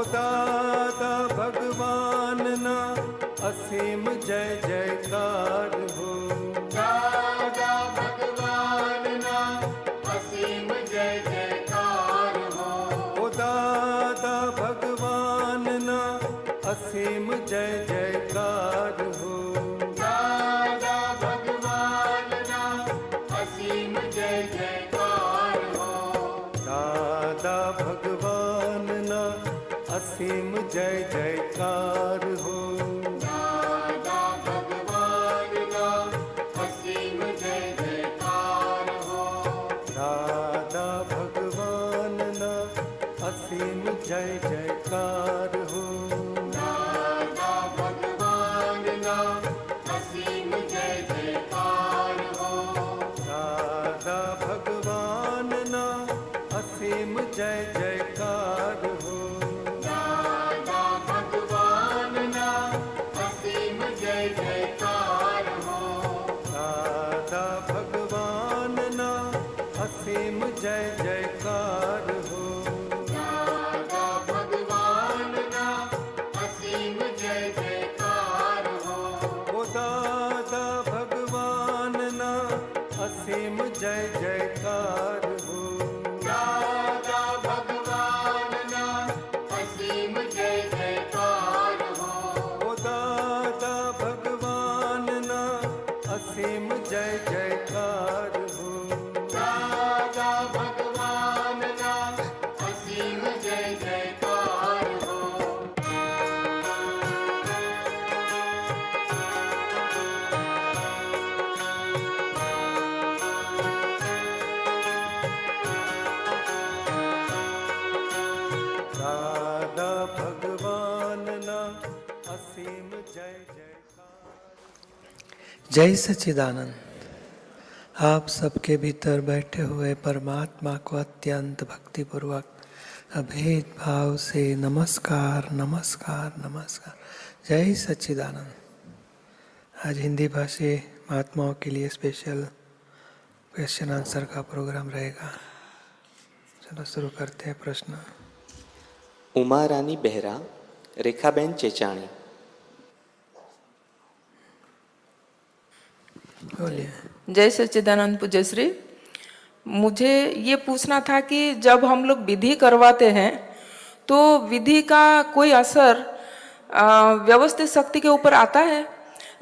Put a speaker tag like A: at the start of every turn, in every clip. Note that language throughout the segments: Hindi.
A: ओ दादा भगवान ना असीम जय जयकार हो।
B: दादा भगवान ना असीम जय जयकार हो।
A: ओ दादा भगवान ना असीम जय जयकार हो।
B: दादा भगवान ना असीम जय जयकार हो।
A: दादा भगवान ना असीम जय जयकार हो।
B: दादा भगवान ना असीम जय जयकार हो।
A: दादा भगवान ना असीम जय जयकार हो।
B: दादा भगवान ना असीम जय जयकार हो।
A: दादा भगवान ना असीम जय जयकार हो।
B: दादा भगवान ना असीम जय जयकार हो।
A: दादा भगवान ना असीम जय जयकार हो।
B: दादा भगवान ना असीम जय जयकार हो।
A: ओ दादा भगवान ना असीम जय जयकार हो।
B: दादा भगवान ना असीम जय जयकार हो।
A: ओ दादा भगवान ना असीम जय जयकार हो।
B: दादा भगवान ना असीम जय जयकार हो।
A: दादा भगवान ना असीम जय जयकार।
C: जय सच्चिदानंद। आप सबके भीतर बैठे हुए परमात्मा को अत्यंत भक्तिपूर्वक अभेद भाव से नमस्कार नमस्कार नमस्कार। जय सच्चिदानंद। आज हिंदी भाषी महात्माओं के लिए स्पेशल क्वेश्चन आंसर का प्रोग्राम रहेगा। चलो शुरू करते हैं प्रश्न।
D: उमा रानी बेहरा, रेखाबेन चेचाणी।
C: बोलिए।
E: जय सच्चिदानंद पूज्यश्री। मुझे ये पूछना था कि जब हम लोग विधि करवाते हैं तो विधि का कोई असर व्यवस्थित शक्ति के ऊपर आता है,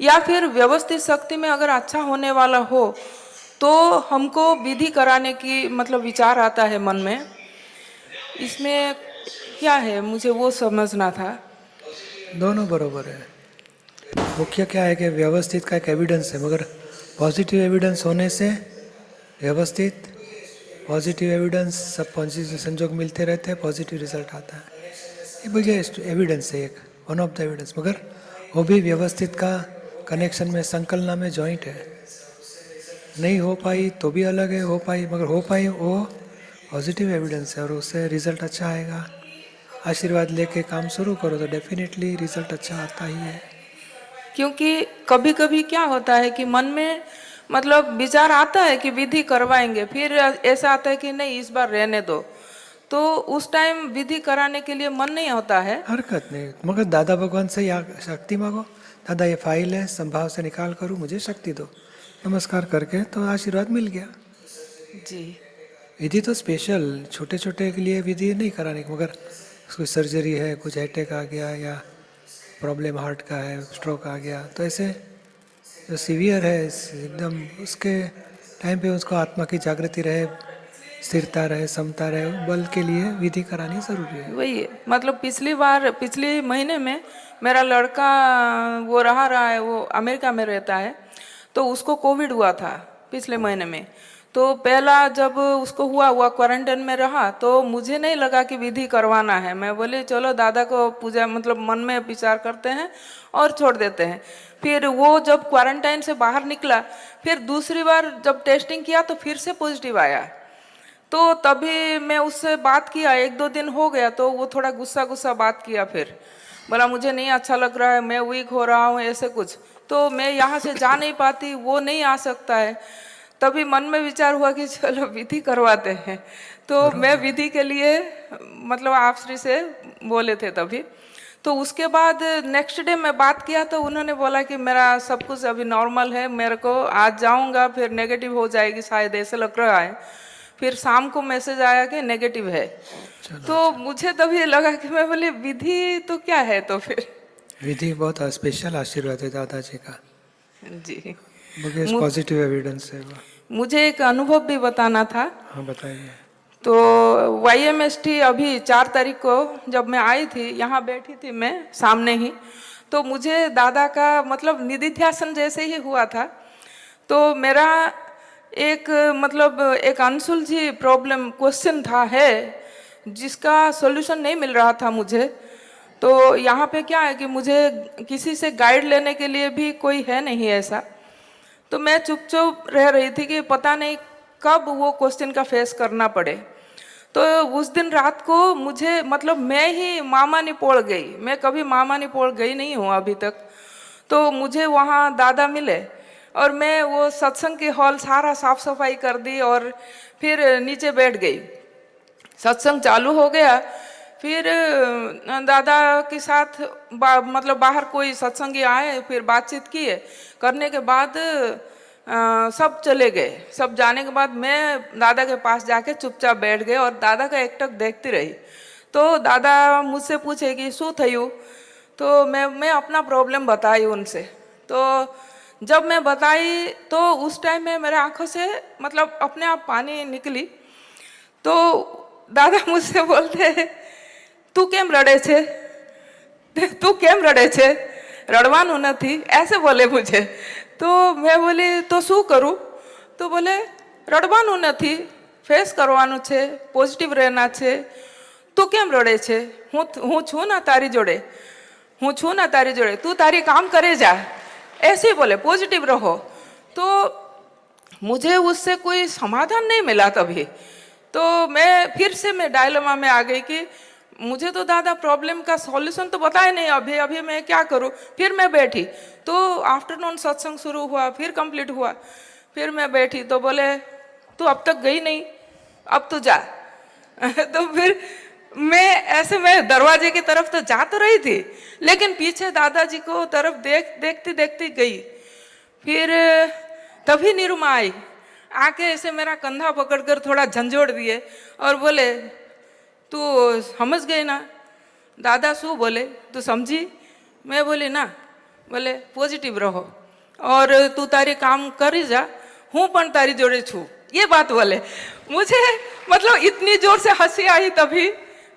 E: या फिर व्यवस्थित शक्ति में अगर अच्छा होने वाला हो तो हमको विधि कराने की मतलब विचार आता है मन में, इसमें क्या है मुझे वो समझना था।
C: दोनों बरोबर है। मुख्य क्या है कि व्यवस्थित का एक एविडेंस है, मगर पॉजिटिव एविडेंस होने से व्यवस्थित पॉजिटिव एविडेंस सब पॉजिटिव संजोग मिलते रहते हैं, पॉजिटिव रिजल्ट आता है। ये मुझे एविडेंस है, एक वन ऑफ द एविडेंस। मगर वो भी व्यवस्थित का कनेक्शन में संकलना में जॉइंट है। नहीं हो पाई तो भी अलग है, हो पाई मगर हो पाई वो पॉजिटिव एविडेंस है और उससे रिजल्ट अच्छा आएगा। आशीर्वाद लेके काम शुरू करो तो डेफिनेटली रिजल्ट अच्छा आता ही है।
E: क्योंकि कभी कभी क्या होता है कि मन में मतलब विचार आता है कि विधि करवाएंगे, फिर ऐसा आता है कि नहीं इस बार रहने दो, तो उस टाइम विधि कराने के लिए मन नहीं होता है।
C: हरकत नहीं, मगर दादा भगवान से या शक्ति मांगो। दादा ये फाइल है, संभाव से निकाल करूँ, मुझे शक्ति दो। नमस्कार करके तो आशीर्वाद मिल गया।
E: जी।
C: विधि तो स्पेशल छोटे छोटे के लिए विधि नहीं कराने की, मगर कोई सर्जरी है, कुछ अटैक आ गया या प्रॉब्लम हार्ट का है, स्ट्रोक आ गया, तो ऐसे जो सीवियर है एकदम उसके टाइम पे उसको आत्मा की जागृति रहे, स्थिरता रहे, समता रहे, बल के लिए विधि करानी ज़रूरी है।
E: वही है, मतलब पिछले महीने में मेरा लड़का वो रहा है, वो अमेरिका में रहता है, तो उसको कोविड हुआ था पिछले महीने में। तो पहला जब उसको हुआ क्वारंटाइन में रहा, तो मुझे नहीं लगा कि विधि करवाना है। मैं बोले चलो दादा को पूजा मतलब मन में विचार करते हैं और छोड़ देते हैं। फिर वो जब क्वारंटाइन से बाहर निकला, फिर दूसरी बार जब टेस्टिंग किया तो फिर से पॉजिटिव आया। तो तभी मैं उससे बात किया, 1-2 दिन हो गया, तो वो थोड़ा गुस्सा बात किया। फिर बोला मुझे नहीं अच्छा लग रहा है, मैं वीक हो रहा हूँ, ऐसे कुछ। तो मैं यहाँ से जा नहीं पाती, वो नहीं आ सकता है। तभी मन में विचार हुआ कि चलो विधि करवाते हैं। तो मैं विधि के लिए मतलब आप श्री से बोले थे तभी। तो उसके बाद नेक्स्ट डे मैं बात किया तो उन्होंने बोला कि मेरा सब कुछ अभी नॉर्मल है, मेरे को आज जाऊंगा फिर नेगेटिव हो जाएगी शायद, ऐसे लग रहा है। फिर शाम को मैसेज आया कि नेगेटिव है। तो मुझे तभी लगा कि मैं बोली विधि तो क्या है। तो फिर
C: विधि बहुत स्पेशल आशीर्वाद है दादाजी का,
E: जी
C: पॉजिटिव एविडेंस है वो।
E: मुझे एक अनुभव भी बताना था।
C: हाँ बताइए।
E: तो YMST अभी 4 तारीख को जब मैं आई थी, यहाँ बैठी थी मैं सामने ही, तो मुझे दादा का मतलब निधिध्यासन जैसे ही हुआ था। तो मेरा एक मतलब एक अनसुलझी प्रॉब्लम क्वेश्चन था है जिसका सॉल्यूशन नहीं मिल रहा था मुझे। तो यहाँ पे क्या है कि मुझे किसी से गाइड लेने के लिए भी कोई है नहीं ऐसा। तो मैं चुपचाप रह रही थी कि पता नहीं कब वो क्वेश्चन का फेस करना पड़े। तो उस दिन रात को मुझे मतलब मैं ही मामानी पोड़ गई। मैं कभी मामानी पोड़ गई नहीं हूँ अभी तक। तो मुझे वहाँ दादा मिले और मैं वो सत्संग के हॉल सारा साफ सफाई कर दी और फिर नीचे बैठ गई। सत्संग चालू हो गया। फिर दादा के साथ मतलब बाहर कोई सत्संगी आए, फिर बातचीत किए। करने के बाद सब चले गए। सब जाने के बाद मैं दादा के पास जाके चुपचाप बैठ गए और दादा का एकटक देखती रही। तो दादा मुझसे पूछे कि शू थयू। तो मैं अपना प्रॉब्लम बताई उनसे। तो जब मैं बताई तो उस टाइम में मेरे आंखों से मतलब अपने आप पानी निकली। तो दादा मुझसे बोलते તું કેમ રડે છે, તું કેમ રડે છે, રડવાનું નથી, ऐसे बोले मुझे। तो मैं बोली तो શું કરું। तो बोले રડવાનું નથી, ફેસ કરવાનું છે, પોઝિટિવ રહેના છે, તું કેમ રડે છે, હું છું ના તારી જોડે, હું છું ના તારી જોડે, તું તારી काम करे जा, ऐसे ही बोले, पॉजिटिव रहो। तो मुझे उससे कोई समाधान नहीं मिला तभी। तो मैं फिर से मैं डायलेमा में आ गई कि मुझे तो दादा प्रॉब्लम का सॉल्यूशन तो बताया नहीं, अभी मैं क्या करूं। फिर मैं बैठी तो आफ्टरनून सत्संग शुरू हुआ, फिर कंप्लीट हुआ। फिर मैं बैठी तो बोले तू अब तक गई नहीं, अब तो जा। तो फिर मैं दरवाजे की तरफ तो जा तो रही थी, लेकिन पीछे दादाजी को तरफ देखती देखती गई। फिर तभी निरुमा आई, आके ऐसे मेरा कंधा पकड़कर थोड़ा झंझोड़ दिए और बोले तू समझ गई ना। दादा शू बोले तू समझी। मैं बोली ना। बोले पॉजिटिव रहो और तू तारी काम करी जा, हूँ पण तारी जोड़े छू, ये बात बोले। मुझे मतलब इतनी जोर से हंसी आई तभी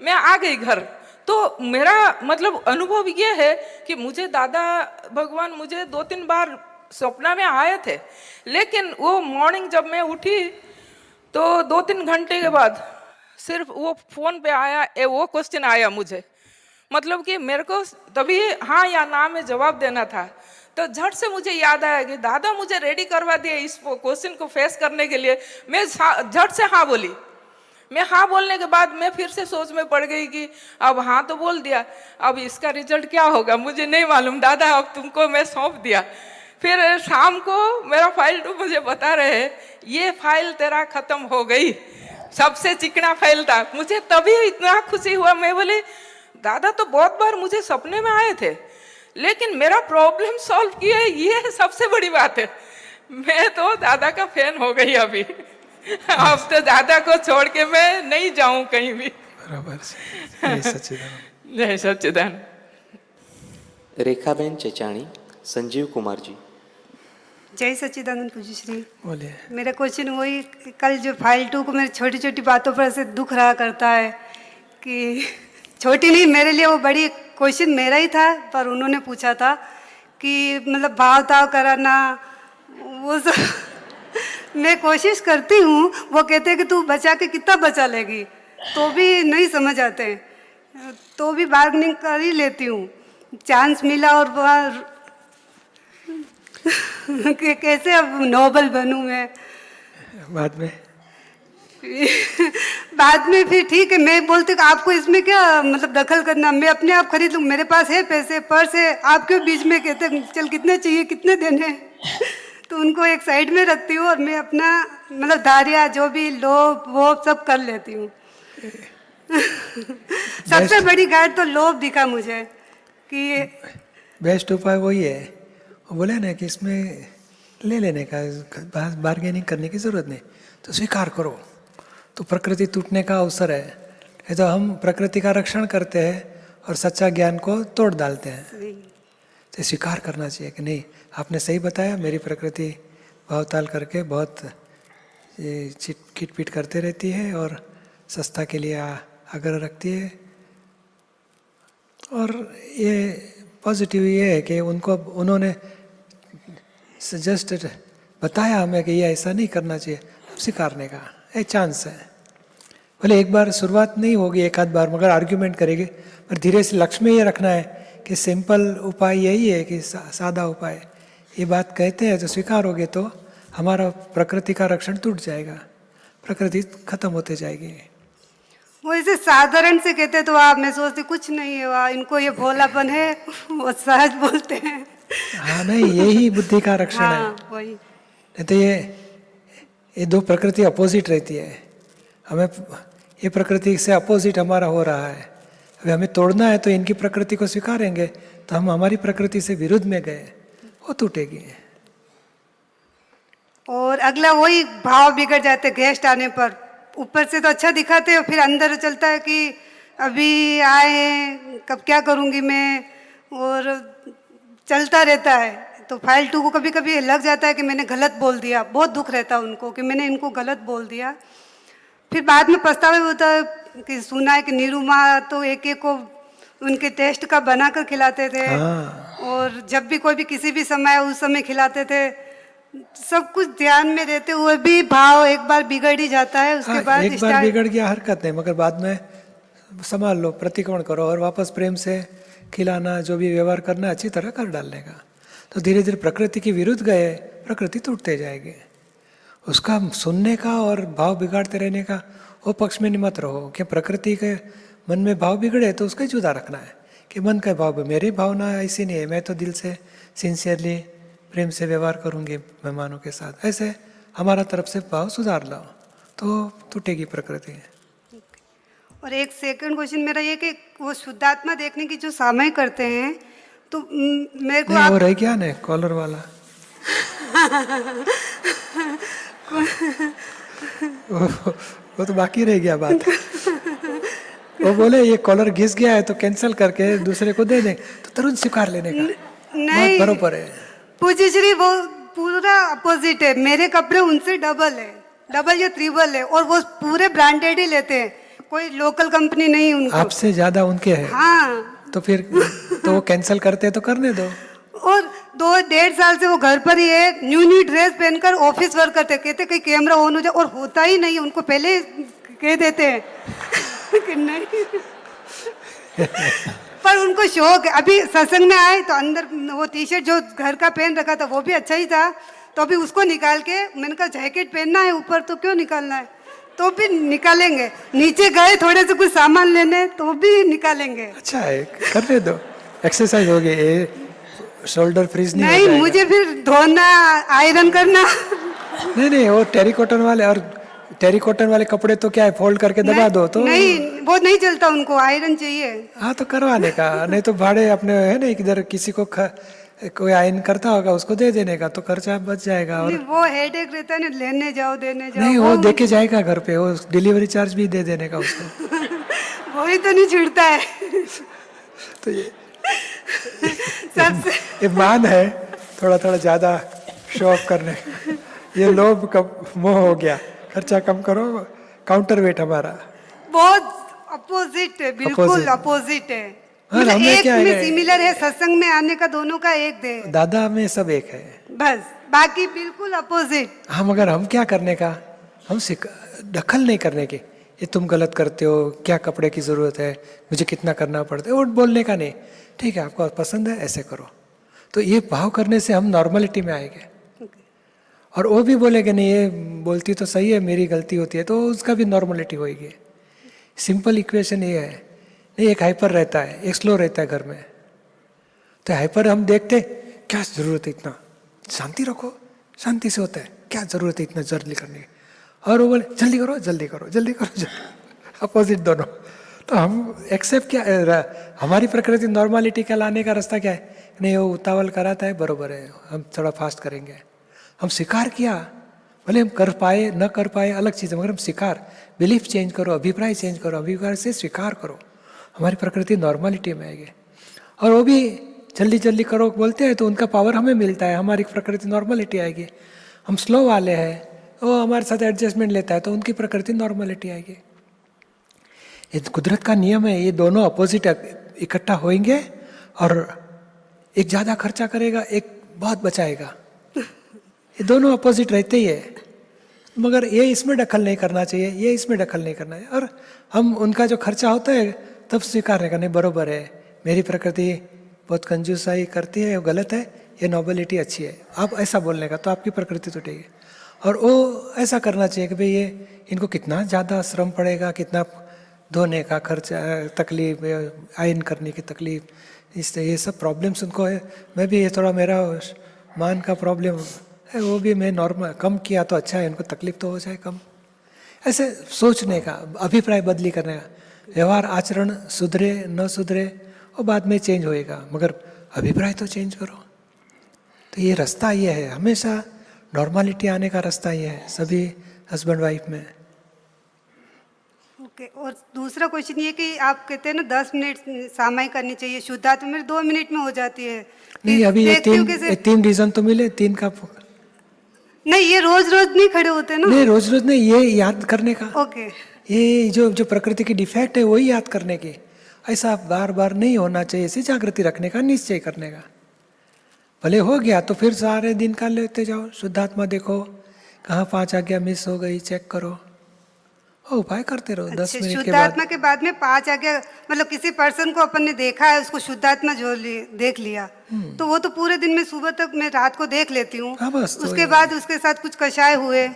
E: मैं आ गई घर। तो मेरा मतलब अनुभव ये है कि मुझे दादा भगवान मुझे 2-3 बार सपना में आए थे, लेकिन वो मॉर्निंग जब मैं उठी तो 2-3 घंटे के बाद सिर्फ वो फोन पे आया, वो क्वेश्चन आया मुझे। मतलब कि मेरे को तभी हाँ या ना में जवाब देना था। तो झट से मुझे याद आया कि दादा मुझे रेडी करवा दिया इस क्वेश्चन को फेस करने के लिए। मैं झट से हाँ बोली। मैं हाँ बोलने के बाद मैं फिर से सोच में पड़ गई कि अब हाँ तो बोल दिया, अब इसका रिजल्ट क्या होगा मुझे नहीं मालूम। दादा अब तुमको मैं सौंप दिया। फिर शाम को मेरा फाइल तो मुझे बता रहे हैं ये फाइल तेरा खत्म हो गई, सबसे चिकना फाइल था। मुझे तभी इतना खुशी हुआ। मैं बोली दादा तो बहुत बार मुझे सपने में आए थे, लेकिन मेरा प्रॉब्लम सॉल्व किया, ये सबसे बड़ी बात है। मैं तो दादा का फैन हो गई अभी। अब तो दादा को छोड़ के मैं नहीं जाऊं कहीं भी।
C: बराबर છે। જય સચ્ચિદાનંદ।
E: जय सच्चिदानंद।
D: रेखाबेन चेचाणी, संजीव कुमार जी।
F: जय सच्चिदानंद पूज्य श्री।
C: બોલીએ।
F: मेरा क्वेश्चन वही कि कल जो फाइल 2 को मेरी छोटी छोटी बातों पर ऐसे दुख रहा करता है कि छोटी नहीं, मेरे लिए वो बड़ी क्वेश्चन मेरा ही था, पर उन्होंने पूछा था कि मतलब भाव ताव कराना वो सब मैं कोशिश करती हूँ। वो कहते हैं कि तू बचा के कितना बचा लेगी, तो भी नहीं समझ आते, तो भी बार्गेनिंग कर ही लेती हूँ। चांस मिला और वहाँ कि कैसे अब नोबल बनूं मैं।
C: बाद में
F: बाद में फिर ठीक है, मैं बोलती कि आपको इसमें क्या मतलब दखल करना, मैं अपने आप खरीद लूँ, मेरे पास है पैसे, पर्स है, आप क्यों बीच में कहते चल कितने चाहिए कितने देने। तो उनको एक साइड में रखती हूँ और मैं अपना मतलब धारिया जो भी लोभ वो सब कर लेती हूँ। सबसे बड़ी गाइड तो लोभ दिखा मुझे कि
C: बेस्ट उपाय वही है। वो बोले ना कि इसमें ले लेने का, बार्गेनिंग करने की ज़रूरत नहीं, तो स्वीकार करो, तो प्रकृति टूटने का अवसर है। ये तो हम प्रकृति का रक्षण करते हैं और सच्चा ज्ञान को तोड़ डालते हैं। तो स्वीकार करना चाहिए कि नहीं, आपने सही बताया, मेरी प्रकृति भावताल करके बहुत खिटपीट करते रहती है और सस्ता के लिए आग्रह रखती है। और ये पॉजिटिव ये है कि उन्होंने जस्ट बताया हमें कि ये ऐसा नहीं करना चाहिए, स्वीकारने का एक चांस है। भले एक बार शुरुआत नहीं होगी, एक आध बार, मगर आर्ग्यूमेंट करेंगे, पर धीरे से लक्ष्य में ये रखना है कि सिंपल उपाय यही है कि सादा उपाय ये बात कहते हैं, तो स्वीकारोगे तो हमारा प्रकृति का रक्षण टूट जाएगा, प्रकृति खत्म होते जाएगी।
F: वो ऐसे साधारण से कहते तो आप, मैं सोचती कुछ नहीं है, वाह इनको ये भोलापन है, वो सहज बोलते हैं।
C: हाँ नहीं, यही बुद्धि का रक्षण है।
F: हाँ वही।
C: नहीं तो ये दो प्रकृति अपोजिट रहती है। हमें ये प्रकृति से अपोजिट हमारा हो रहा है, अभी हमें तोड़ना है, तो इनकी प्रकृति को स्वीकारेंगे तो हम हमारी प्रकृति से विरुद्ध में गए, वो टूटेगी।
F: और अगला वही भाव बिगड़ जाते गेस्ट आने पर, ऊपर से तो अच्छा दिखाते हैं, फिर अंदर चलता है कि अभी आए हैं, कब क्या करूँगी मैं, और चलता रहता है। तो फाइल 2 को कभी कभी लग जाता है कि मैंने गलत बोल दिया, बहुत दुख रहता है उनको कि मैंने इनको गलत बोल दिया। फिर बाद में पछतावा होता है कि सुना है कि नीरुमा तो एक एक को उनके टेस्ट का बना कर खिलाते थे। और जब भी कोई भी किसी भी समय उस समय खिलाते थे, सब कुछ ध्यान में रहते हुए भी भाव एक बार बिगड़ ही जाता है। उसके बाद
C: एक बार बिगड़ गया हरकत नहीं, मगर बाद में संभाल लो, प्रतिक्रमण करो और वापस प्रेम से खिलाना, जो भी व्यवहार करना अच्छी तरह कर डालने का। तो धीरे धीरे प्रकृति के विरुद्ध गए, प्रकृति टूटते जाएगी। उसका सुनने का और भाव बिगाड़ते रहने का वो पक्ष में मत रहो कि प्रकृति के मन में भाव बिगड़े तो उसका जुदा रखना है कि मन का भाव, मेरी भावना ऐसी नहीं है, मैं तो दिल से सिंसियरली प्रेम से व्यवहार करूंगी मेहमानों के साथ, ऐसे हमारा तरफ से भाव सुधार लो तो टूटेगी प्रकृति।
F: और एक सेकंड क्वेश्चन मेरा ये कि वो शुद्धात्मा देखने की जो सामय करते हैं, तो मेरे को
C: वो रह गया ना कॉलर वाला वो तो बाकी रह गया बात। वो बोले ये कॉलर घिस गया है तो कैंसिल करके दूसरे को दे दें, तो तुरंत स्वीकार लेने का
F: नहीं,
C: बरोबर है।
F: पूज्य श्री वो पूरा अपोजिट है, मेरे कपड़े उनसे डबल है, डबल या ट्रिपल है, और वो पूरे ब्रांडेड ही लेते हैं, कोई लोकल कंपनी नहीं उनको।
C: आपसे ज्यादा उनके है।
F: हाँ
C: तो फिर तो वो कैंसिल करते हैं तो करने दो।
F: और 2-1.5 साल से वो घर पर ही है, न्यू ड्रेस पहनकर ऑफिस वर्क करते, कहते कहीं कैमरा ऑन हो जाए, और होता ही नहीं, उनको पहले कह देते हैं कि नहीं। पर उनको शौक है। अभी सत्संग में आए तो अंदर वो टी शर्ट जो घर का पहन रखा था वो भी अच्छा ही था, तो अभी उसको निकाल के मैंने कहा जैकेट पहनना है ऊपर, तो क्यों निकालना है, तो भी निकालेंगे। नीचे गए थोड़े से कुछ सामान लेने तो भी निकालेंगे।
C: अच्छा है, करने दो, एक्सरसाइज हो गई, शोल्डर फ्रीज नहीं
F: नहीं मुझे फिर धोना, आयरन करना।
C: नहीं वो टेरिकॉटन वाले, और टेरिकॉटन वाले कपड़े तो क्या है, फोल्ड करके दबा दो तो
F: नहीं, वो नहीं चलता, उनको आयरन चाहिए।
C: हाँ तो करवाने का, नहीं तो भाड़े अपने है ना, इधर किसी को कोई आयरन करता होगा उसको दे देने का, तो खर्चा बच जाएगा। और
F: वो हेडेक रहता है ना, लेने जाओ देने जाओ।
C: नहीं वो देके जाएगा घर पे, वो डिलीवरी चार्ज भी दे देने का उसको।
F: वही तो नहीं छूटता है।
C: तो ये
F: सबसे
C: ये मान है थोड़ा थोड़ा ज्यादा शो ऑफ करने, ये लोभ का मोह हो गया, खर्चा कम करो, काउंटर वेट हमारा
F: बहुत अपोजिट है, बिल्कुल अपोजिट है।
C: हाँ,
F: मतलब एक
C: क्या
F: में
C: है?
F: सिमिलर है, सत्संग में आने का दोनों का एक दे,
C: दादा में सब एक है,
F: बस बाकी बिल्कुल अपोजिट।
C: हाँ मगर हम क्या करने का, हम दखल नहीं करने के, ये तुम गलत करते हो, क्या कपड़े की जरूरत है, मुझे कितना करना पड़ता है, वो बोलने का नहीं, ठीक है आपको पसंद है ऐसे करो। तो ये भाव करने से हम नॉर्मलिटी में आएंगे। और वो भी बोलेगा नहीं ये बोलती तो सही है, मेरी गलती होती है, तो उसका भी नॉर्मलिटी होगी। सिंपल इक्वेशन ये है। नहीं, एक हाइपर रहता है, एक स्लो रहता है घर में, तो हाइपर हम देखते क्या जरूरत है, इतना शांति रखो, शांति से होता है, क्या जरूरत है इतना जल्दी करने की। और वो बोले जल्दी करो जल्दी करो जल्दी करो, अपोजिट दोनों। तो हम एक्सेप्ट क्या, हमारी प्रकृति नॉर्मलिटी का लाने का रास्ता क्या है? नहीं वो उतावल कराता है, बरोबर है, हम थोड़ा फास्ट करेंगे। हम स्वीकार किया, भले हम कर पाए न कर पाए अलग चीज़ है, मगर हम स्वीकार, बिलीफ चेंज करो, अभिप्राय चेंज करो, अभिप्राय से स्वीकार करो, हमारी प्रकृति नॉर्मलिटी में आएगी। और वो भी जल्दी जल्दी करो बोलते हैं तो उनका पावर हमें मिलता है, हमारी प्रकृति नॉर्मलिटी आएगी। हम स्लो वाले हैं, वो हमारे साथ एडजस्टमेंट लेता है तो उनकी प्रकृति नॉर्मलिटी आएगी। ये कुदरत का नियम है, ये दोनों अपोजिट इकट्ठा होंगे और एक ज़्यादा खर्चा करेगा, एक बहुत बचाएगा। ये दोनों अपोजिट रहते ही है, मगर ये इसमें दखल नहीं करना चाहिए, ये इसमें दखल नहीं करना है। और हम उनका जो खर्चा होता है तब स्वीकार नहीं करना, बरोबर है, मेरी प्रकृति बहुत कंजूसाई करती है, वो गलत है, ये नॉबलिटी अच्छी है। आप ऐसा बोलने का तो आपकी प्रकृति टूटेगी। और वो ऐसा करना चाहिए कि भाई ये इनको कितना ज़्यादा श्रम पड़ेगा, कितना धोने का खर्चा, तकलीफ, आयन करने की तकलीफ, इससे ये सब प्रॉब्लम्स उनको है। मैं भी ये थोड़ा मेरा मान का प्रॉब्लम है, वो भी मैं नॉर्मल कम किया तो अच्छा है, इनको तकलीफ तो हो जाए कम। ऐसे सोचने का, अभिप्राय बदली करने का, व्यवहार आचरण सुधरे न सुधरे वो बाद में चेंज होएगा, मगर अभिप्राय तो चेंज करो। तो ये रास्ता ये है, हमेशा नॉर्मलिटी आने का रास्ता ये है सभी हस्बैंड वाइफ में।
F: ओके। और दूसरा क्वेश्चन ये कि आप कहते हैं ना 10 मिनट सामाई करनी चाहिए, शुद्धात्मा मेरे 2 मिनट में हो जाती है।
C: नहीं, अभी ये
F: देखती हूँ
C: तीन रीजन तो मिले, तीन का
F: नहीं, ये रोज रोज नहीं खड़े होते ना।
C: नहीं, रोज रोज नहीं, ये याद करने का।
F: ओके।
C: ये जो प्रकृति की डिफेक्ट है वही याद करने की, ऐसा बार बार नहीं होना चाहिए, इसे जागृति रखने का, निश्चय करने का। भले हो गया तो फिर सारे दिन का लेते जाओ, शुद्धात्मा देखो कहाँ 5 आज्ञा मिस हो गई, चेक करो, उपाय करते रहो। 10 मिनट के बाद
F: शुद्धात्मा के बाद में 5 आज्ञा, मतलब किसी पर्सन को अपन ने देखा है, उसको शुद्धात्मा जो देख लिया, तो वो तो पूरे दिन में सुबह तक मैं रात को देख लेती हूँ।
C: हाँ, बस तो
F: उसके बाद उसके साथ कुछ कषाय हुए,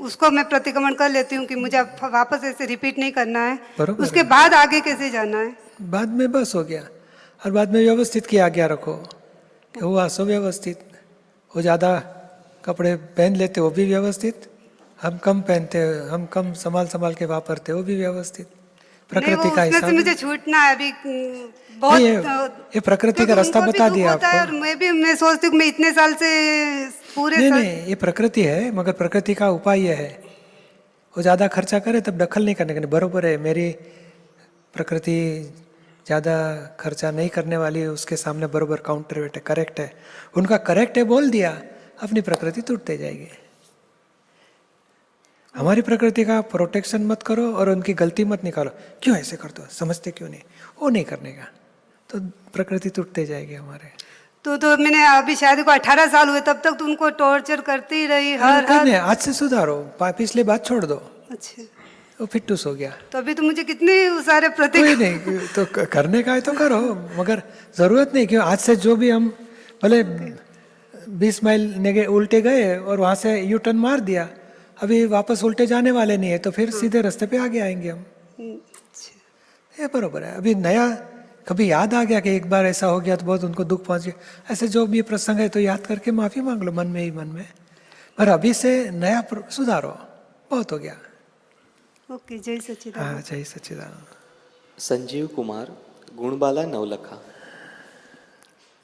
F: उसको मैं प्रतिक्रमण कर लेती हूँ कि मुझे वापस ऐसे रिपीट नहीं करना है।
C: बरोबर
F: उसके बाद आगे कैसे जाना है?
C: बाद में बस हो गया। और बाद में व्यवस्थित की आज्ञा रखो, हुआ सो व्यवस्थित। वो ज़्यादा कपड़े पहन लेते वो भी व्यवस्थित, हम कम पहनते, हम कम संभाल के वापरते वो भी व्यवस्थित। प्रकृति का हिसाब
F: मुझे छूटना है अभी बहुत।
C: ये प्रकृति का रास्ता बता दिया आपको।
F: और मैं सोचती हूँ मैं इतने साल से पूरे
C: नहीं, ये प्रकृति है, मगर प्रकृति का उपाय ये है, वो ज़्यादा खर्चा करे तब दखल नहीं करने का। बरोबर है, मेरी प्रकृति ज़्यादा खर्चा नहीं करने वाली है, उसके सामने बरोबर काउंटर वेट है, करेक्ट है, उनका करेक्ट है बोल दिया, अपनी प्रकृति टूटते जाएगी। हमारी प्रकृति का प्रोटेक्शन मत करो और उनकी गलती मत निकालो, क्यों ऐसे करते हो, समझते क्यों नहीं, वो नहीं करने का, तो प्रकृति टूटते जाएगी हमारे।
F: तो मैंने अभी शादी को 18 साल हुए, तब तक तो उनको टॉर्चर करती रही हर
C: आज से सुधारो, पिछले बात छोड़ दो।
F: अच्छा,
C: वो फिटूस हो गया।
F: तो अभी तो मुझे कितने सारे
C: कोई नहीं, तो करने का है तो करो, मगर जरूरत नहीं। क्यों आज से जो भी हम भले 20 माइल उल्टे गए और वहां से यू टर्न मार दिया, अभी वापस उल्टे जाने वाले नहीं है, तो फिर सीधे रास्ते पे आगे आएंगे हम। ये बरोबर है। अभी नया कभी याद आ गया कि एक बार ऐसा हो गया तो बहुत उनको दुख पहुंच गया, ऐसे जो भी प्रसंग है तो याद करके माफी मांग लो मन में ही मन में, पर अभी से नया सुधारो, बहुत हो गया।
F: ओके, जय सच्चिदानंद।
C: हाँ, जय सच्चिदानंद।
D: संजीव कुमार, गुणबाला नवलखा।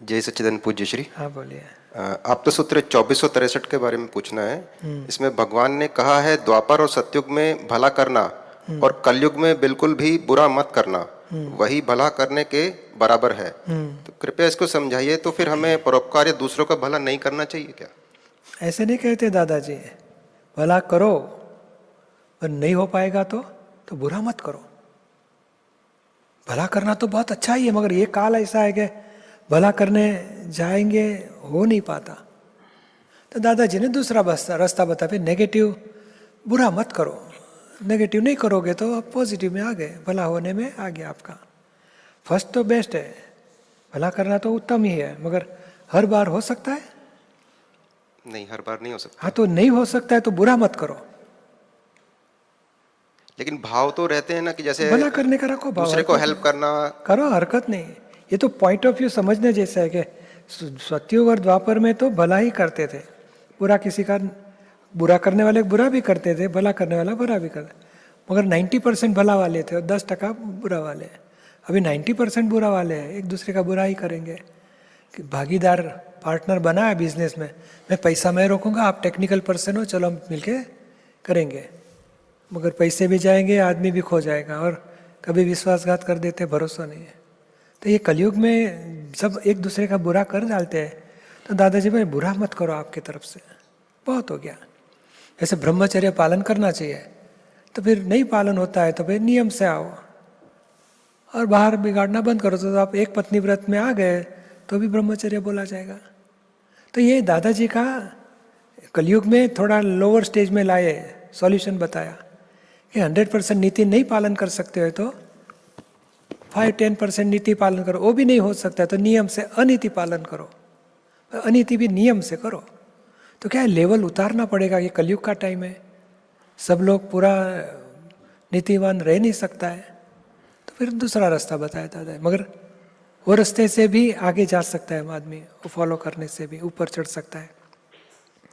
G: जय सच्चिदानंद पूज्य श्री।
C: हाँ बोलिए।
G: आप तो सूत्र 2463 के बारे में पूछना है। इसमें भगवान ने कहा है द्वापर और सतयुग में भला करना और कलयुग में बिल्कुल भी बुरा मत करना, वही भला करने के बराबर है। तो कृपया इसको समझाइए। तो फिर हमें परोपकार या दूसरों का भला नहीं करना चाहिए क्या?
C: ऐसे नहीं कहते दादाजी, भला करो, पर नहीं हो पाएगा तो बुरा मत करो। भला करना तो बहुत अच्छा ही है, मगर ये काल ऐसा है कि भला करने जाएंगे हो नहीं पाता। तो दादाजी ने दूसरा रास्ता बता, फिर नेगेटिव बुरा मत करो, नेगेटिव नहीं करोगे तो आप पॉजिटिव में आ गए, भला होने में आ गया आपका। फर्स्ट तो बेस्ट है, भला करना तो उत्तम ही है, मगर हर बार हो सकता है?
G: नहीं, हर बार नहीं हो सकता।
C: हाँ, तो नहीं हो सकता है तो बुरा मत करो।
G: लेकिन भाव तो रहते हैं ना कि जैसे
C: भला करने का रखो, भाव
G: दूसरे को हेल्प करना
C: करो, हरकत नहीं। ये तो पॉइंट ऑफ व्यू समझने जैसा है कि सतयुग और द्वापर में तो भला ही करते थे, बुरा किसी का, बुरा करने वाले बुरा भी करते थे, भला करने वाला बुरा भी करते, मगर 90% भला वाले थे और 10% बुरा वाले हैं। अभी 90% बुरा वाले हैं, एक दूसरे का बुरा ही करेंगे। कि भागीदार पार्टनर बना है बिजनेस में, मैं पैसा मैं रोकूंगा, आप टेक्निकल पर्सन हो, चलो हम मिलके करेंगे, मगर पैसे भी जाएंगे, आदमी भी खो जाएगा और कभी विश्वासघात कर देते, भरोसा नहीं है। तो ये कलयुग में सब एक दूसरे का बुरा कर डालते हैं। तो दादाजी भाई बुरा मत करो, आपकी तरफ से बहुत हो गया। ऐसे ब्रह्मचर्य पालन करना चाहिए, तो फिर नहीं पालन होता है तो फिर नियम से आओ और बाहर बिगाड़ना बंद करो। तो आप एक पत्नी व्रत में आ गए तो भी ब्रह्मचर्य बोला जाएगा। तो ये दादाजी का कलयुग में थोड़ा लोअर स्टेज में लाए सॉल्यूशन बताया कि 100% नीति नहीं पालन कर सकते हो तो 5-10% नीति पालन करो, वो भी नहीं हो सकता तो नियम से अनीति पालन करो, अनीति भी नियम से करो। तो क्या है, लेवल उतारना पड़ेगा, ये कलयुग का टाइम है, सब लोग पूरा नीतिवान रह नहीं सकता है, तो फिर दूसरा रास्ता बताया दादा। मगर वो रास्ते से भी आगे जा सकता है आदमी, वो फॉलो करने से भी ऊपर चढ़ सकता है।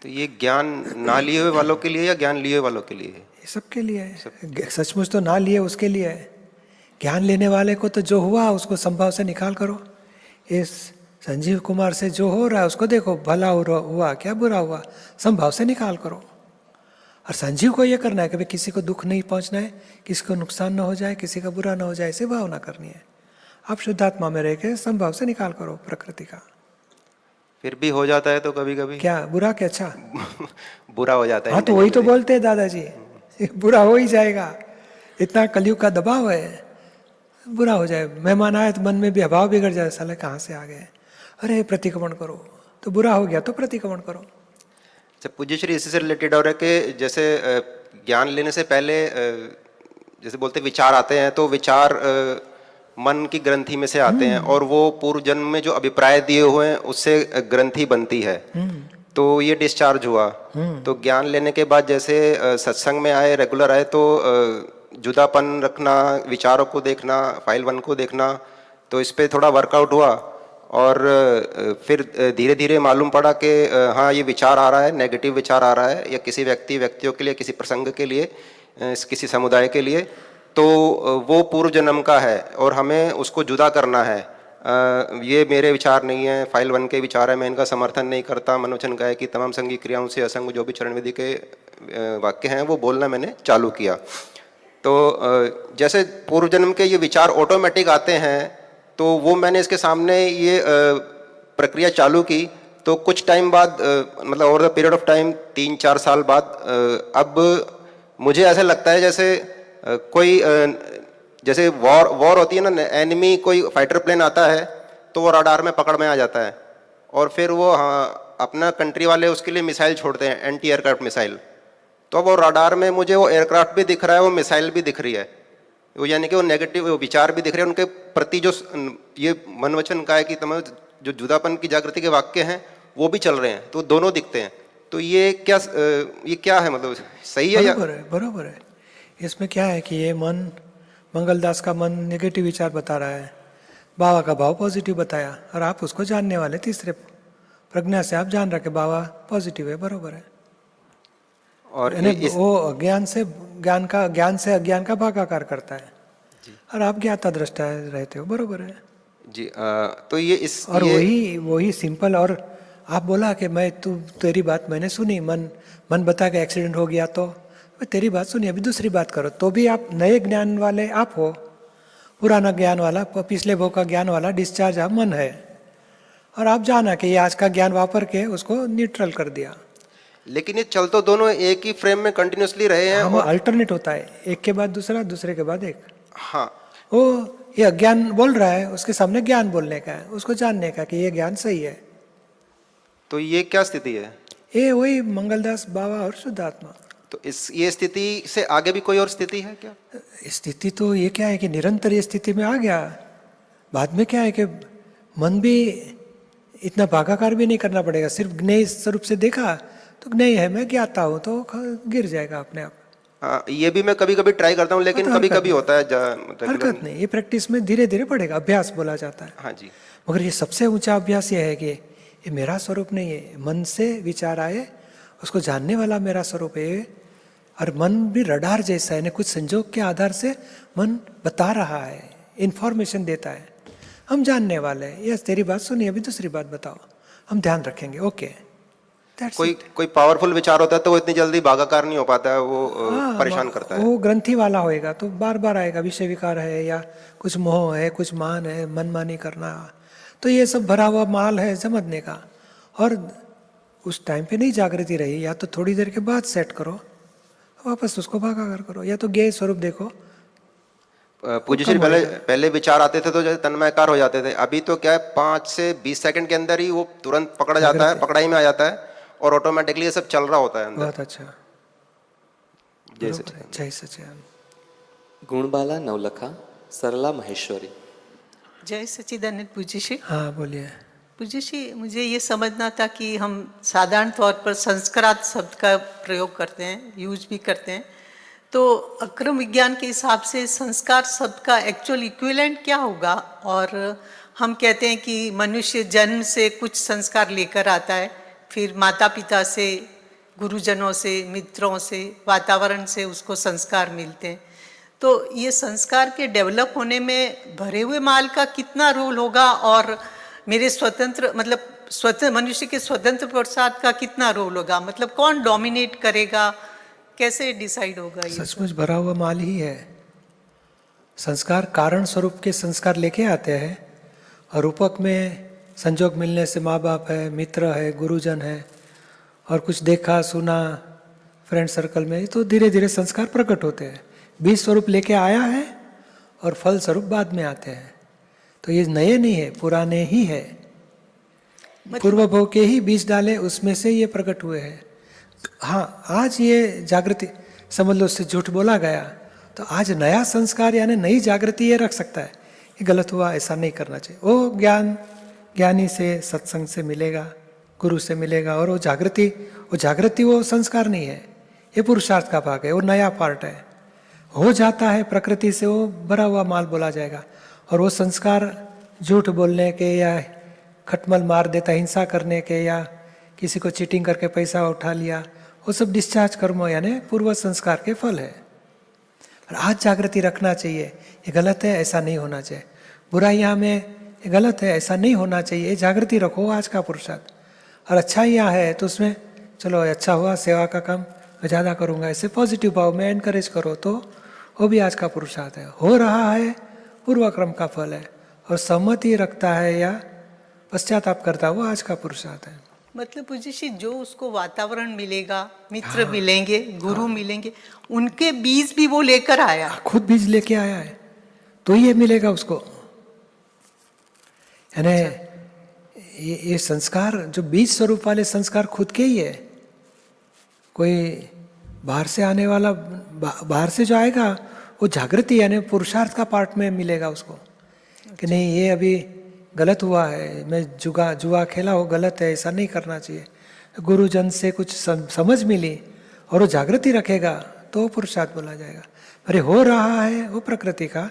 G: तो ये ज्ञान ना लिए हुए वालों के लिए या ज्ञान लिए वालों के लिए है?
C: ये सबके लिए है, सचमुच तो ना लिए उसके लिए है। ज्ञान लेने वाले को तो जो हुआ उसको संभाव से निकाल करो। इस संजीव कुमार से जो हो रहा है उसको देखो, भला हुआ क्या बुरा हुआ, संभाव से निकाल करो। और संजीव को ये करना है कि भाई किसी को दुख नहीं पहुंचना है, किसी को नुकसान ना हो जाए, किसी का बुरा ना हो जाए, ऐसे भावना करनी है। आप शुद्धात्मा में रह के संभाव से निकाल करो प्रकृति का।
G: फिर भी हो जाता है तो कभी कभी
C: क्या बुरा क्या अच्छा?
G: बुरा हो जाता है।
C: हाँ तो वही तो बोलते हैं दादाजी, बुरा हो ही जाएगा, इतना कलयुग का दबाव है, बुरा हो जाए। मेहमान आए तो मन में भी अभाव बिगड़ जाए, साले कहाँ से आ गए, अरे प्रतिक्रमण करो, तो बुरा हो गया तो प्रतिक्रमण करो।
G: अच्छा पूज्य श्री, इसी से रिलेटेड हो रहा है कि जैसे ज्ञान लेने से पहले जैसे बोलते विचार आते हैं, तो विचार मन की ग्रंथि में से आते हैं और वो पूर्व जन्म में जो अभिप्राय दिए हुए हैं उससे ग्रंथि बनती है, तो ये डिस्चार्ज हुआ। तो ज्ञान लेने के बाद जैसे सत्संग में आए, रेगुलर आए, तो जुदापन रखना, विचारों को देखना, फाइल 1 को देखना, तो इस पे थोड़ा वर्कआउट हुआ और फिर धीरे धीरे मालूम पड़ा कि हाँ ये विचार आ रहा है, नेगेटिव विचार आ रहा है, या किसी व्यक्तियों के लिए, किसी प्रसंग के लिए, किसी समुदाय के लिए, तो वो पूर्व जन्म का है और हमें उसको जुदा करना है। ये मेरे विचार नहीं है, फाइल 1 के विचार है, मैं इनका समर्थन नहीं करता। मनोवचन का है कि तमाम संगी क्रियाओं से असंग जो भी चरण विधि के वाक्य हैं वो बोलना मैंने चालू किया। तो जैसे पूर्व जन्म के ये विचार ऑटोमेटिक आते हैं, तो वो मैंने इसके सामने ये प्रक्रिया चालू की, तो कुछ टाइम बाद मतलब over the period of time 3-4 साल बाद अब मुझे ऐसा लगता है जैसे कोई जैसे वॉर होती है ना, एनिमी कोई फाइटर प्लेन आता है तो वो रडार में पकड़ में आ जाता है और फिर वो अपना कंट्री वाले उसके लिए मिसाइल छोड़ते हैं, एंटी एयरक्राफ्ट मिसाइल। तो वो रडार में मुझे वो एयरक्राफ्ट भी दिख रहा है, वो मिसाइल भी दिख रही है, वो यानी कि वो नेगेटिव विचार भी दिख रहे हैं, उनके प्रति जो ये मन वचन का है कि तमाम जो जुदापन की जागृति के वाक्य हैं वो भी चल रहे हैं, तो दोनों दिखते हैं। तो ये क्या है, मतलब सही है या?
C: बरोबर है। इसमें क्या है कि ये मन, मंगलदास का मन नेगेटिव विचार बता रहा है, बाबा का भाव पॉजिटिव बताया, और आप उसको जानने वाले तीसरे प्रज्ञा से आप जान रहे कि बाबा पॉजिटिव है, बरोबर है।
G: और
C: वो ज्ञान से अज्ञान का भागाकार करता है, और आप ज्ञाता दृष्टा रहते हो, बरोबर है
G: जी। तो ये इस
C: और वही सिंपल। और आप बोला कि मैं तेरी बात मैंने सुनी, मन बता के एक्सीडेंट हो गया, तो मैं तेरी बात सुनी, अभी दूसरी बात करो, तो भी आप नए ज्ञान वाले आप हो, पुराना ज्ञान वाला, पिछले भोग का ज्ञान वाला डिस्चार्ज आप मन है, और आप जाना कि ये आज का ज्ञान वापर के उसको न्यूट्रल कर दिया।
G: लेकिन ये चल तो दोनों एक ही फ्रेम में कंटिन्यूसली रहे हैं,
C: और अल्टरनेट होता है, एक के बाद दूसरा, दूसरे के बाद एक।
G: हाँ,
C: वो ये अज्ञान बोल रहा है, उसके सामने ज्ञान बोलने का है, उसको जानने का कि ये ज्ञान सही है।
G: तो ये क्या स्थिति है?
C: ये वही मंगलदास बाबा और शुद्धात्मा।
G: तो ये स्थिति से आगे भी कोई और स्थिति है क्या?
C: स्थिति तो ये क्या है कि निरंतर ये स्थिति में आ गया, बाद में क्या है कि मन भी इतना भागाकार भी नहीं करना पड़ेगा, सिर्फ ज्ञेय स्वरूप से देखा तो ज्ञेय है, मैं ज्ञाता हूँ, तो गिर जाएगा अपने आप।
G: हाँ, ये भी मैं कभी कभी ट्राई करता हूँ, लेकिन कभी कभी होता है
C: हरकत नहीं, ये प्रैक्टिस में धीरे धीरे पड़ेगा, अभ्यास बोला जाता है।
G: हाँ जी।
C: मगर ये सबसे ऊंचा अभ्यास ये है कि ये मेरा स्वरूप नहीं है, मन से विचार आए उसको जानने वाला मेरा स्वरूप है। और मन भी रडार जैसा है, कुछ संजोग के आधार से मन बता रहा है, इन्फॉर्मेशन देता है। हम जानने वाले हैं, यस तेरी बात सुनी, अभी दूसरी बात बताओ, हम ध्यान रखेंगे, ओके।
G: कोई पावरफुल विचार होता है तो वो इतनी जल्दी भागाकार नहीं हो पाता है, वो परेशान करता है।
C: वो ग्रंथि वाला होएगा तो बार बार आएगा, विषय विकार है या कुछ मोह है, कुछ मान है, मनमानी करना, तो ये सब भरा हुआ माल है समझने का। और उस टाइम पे नहीं जागृति रही, या तो थोड़ी देर के बाद सेट करो, वापस उसको भागाकार करो, या तो ज्ञेय स्वरूप देखो।
G: पूज्य श्री पहले विचार आते थे तो जैसे तन्मयकार हो जाते थे, अभी तो क्या है 5 से 20 सेकंड के अंदर ही वो तुरंत पकड़ा जाता है, पकड़ाई में आ जाता है और ऑटोमेटिकली ये सब चल रहा होता है अंदर।
C: बहुत अच्छा,
G: जैसे
C: जय सचिदानंद।
D: गुणबाला नवलखा, सरला महेश्वरी।
H: जय सच्चिदानंद पूज्य श्री।
C: हाँ बोलिए।
H: पूज्य श्री, मुझे ये समझना था कि हम साधारण तौर पर संस्कारात शब्द का प्रयोग करते हैं, यूज भी करते हैं, तो अक्रम विज्ञान के हिसाब से संस्कार शब्द का एक्चुअल इक्विवेलेंट क्या होगा? और हम कहते हैं कि मनुष्य जन्म से कुछ संस्कार लेकर आता है, फिर माता पिता से, गुरुजनों से, मित्रों से, वातावरण से उसको संस्कार मिलते हैं। तो ये संस्कार के डेवलप होने में भरे हुए माल का कितना रोल होगा, और मेरे स्वतंत्र मतलब मनुष्य के स्वतंत्र प्रसाद का कितना रोल होगा? मतलब कौन डोमिनेट करेगा, कैसे डिसाइड होगा? ये
C: सचमुच भरा हुआ माल ही है। संस्कार कारण स्वरूप के संस्कार लेके आते हैं, और रूपक में संजोग मिलने से माँ बाप है, मित्र है, गुरुजन है, और कुछ देखा सुना फ्रेंड सर्कल में, तो धीरे धीरे संस्कार प्रकट होते हैं। बीज स्वरूप लेके आया है और फल स्वरूप बाद में आते हैं। तो ये नए नहीं है, पुराने ही है। पूर्व भोग के ही बीज डाले, उसमें से ये प्रकट हुए हैं। हाँ, आज ये जागृति समझ लो, उससे झूठ बोला गया तो आज नया संस्कार यानी नई जागृति ये रख सकता है। ये गलत हुआ, ऐसा नहीं करना चाहिए। वो ज्ञानी से, सत्संग से मिलेगा, गुरु से मिलेगा, और वो जागृति वो संस्कार नहीं है, ये पुरुषार्थ का भाग है, वो नया पार्ट है। हो जाता है प्रकृति से, वो भरा हुआ माल बोला जाएगा। और वो संस्कार झूठ बोलने के, या खटमल मार देता हिंसा करने के, या किसी को चीटिंग करके पैसा उठा लिया, वो सब डिस्चार्ज कर्म यानी पूर्व संस्कार के फल है। और आज जागृति रखना चाहिए, ये गलत है, ऐसा नहीं होना चाहिए। बुराइयाँ में ये गलत है, ऐसा नहीं होना चाहिए, जागृति रखो आज का पुरुषार्थ। और अच्छाइयाँ है तो उसमें चलो अच्छा हुआ, सेवा का काम मैं ज़्यादा करूँगा, ऐसे पॉजिटिव भाव में एनकरेज करो, तो वो भी आज का पुरुषार्थ है। हो रहा है पूर्व क्रम का फल है, और सहमति रखता है या पश्चाताप करता है, वो आज का पुरुषार्थ है।
H: मतलब पूज्य श्री, जो उसको वातावरण मिलेगा, मित्र मिलेंगे, गुरु मिलेंगे, उनके बीज भी वो लेकर आया,
C: खुद बीज लेके आया है, तो ये मिलेगा उसको। यानी ये संस्कार जो बीज स्वरूप वाले संस्कार खुद के ही है। कोई बाहर से आने वाला, बाहर से जो आएगा वो जागृति यानी पुरुषार्थ का पार्ट में मिलेगा उसको, कि नहीं ये अभी गलत हुआ है, मैं जुआ खेला, वो गलत है, ऐसा नहीं करना चाहिए। गुरुजन से कुछ समझ मिली और वो जागृति रखेगा तो वो पुरुषार्थ बोला जाएगा। अरे हो रहा है, वो प्रकृति का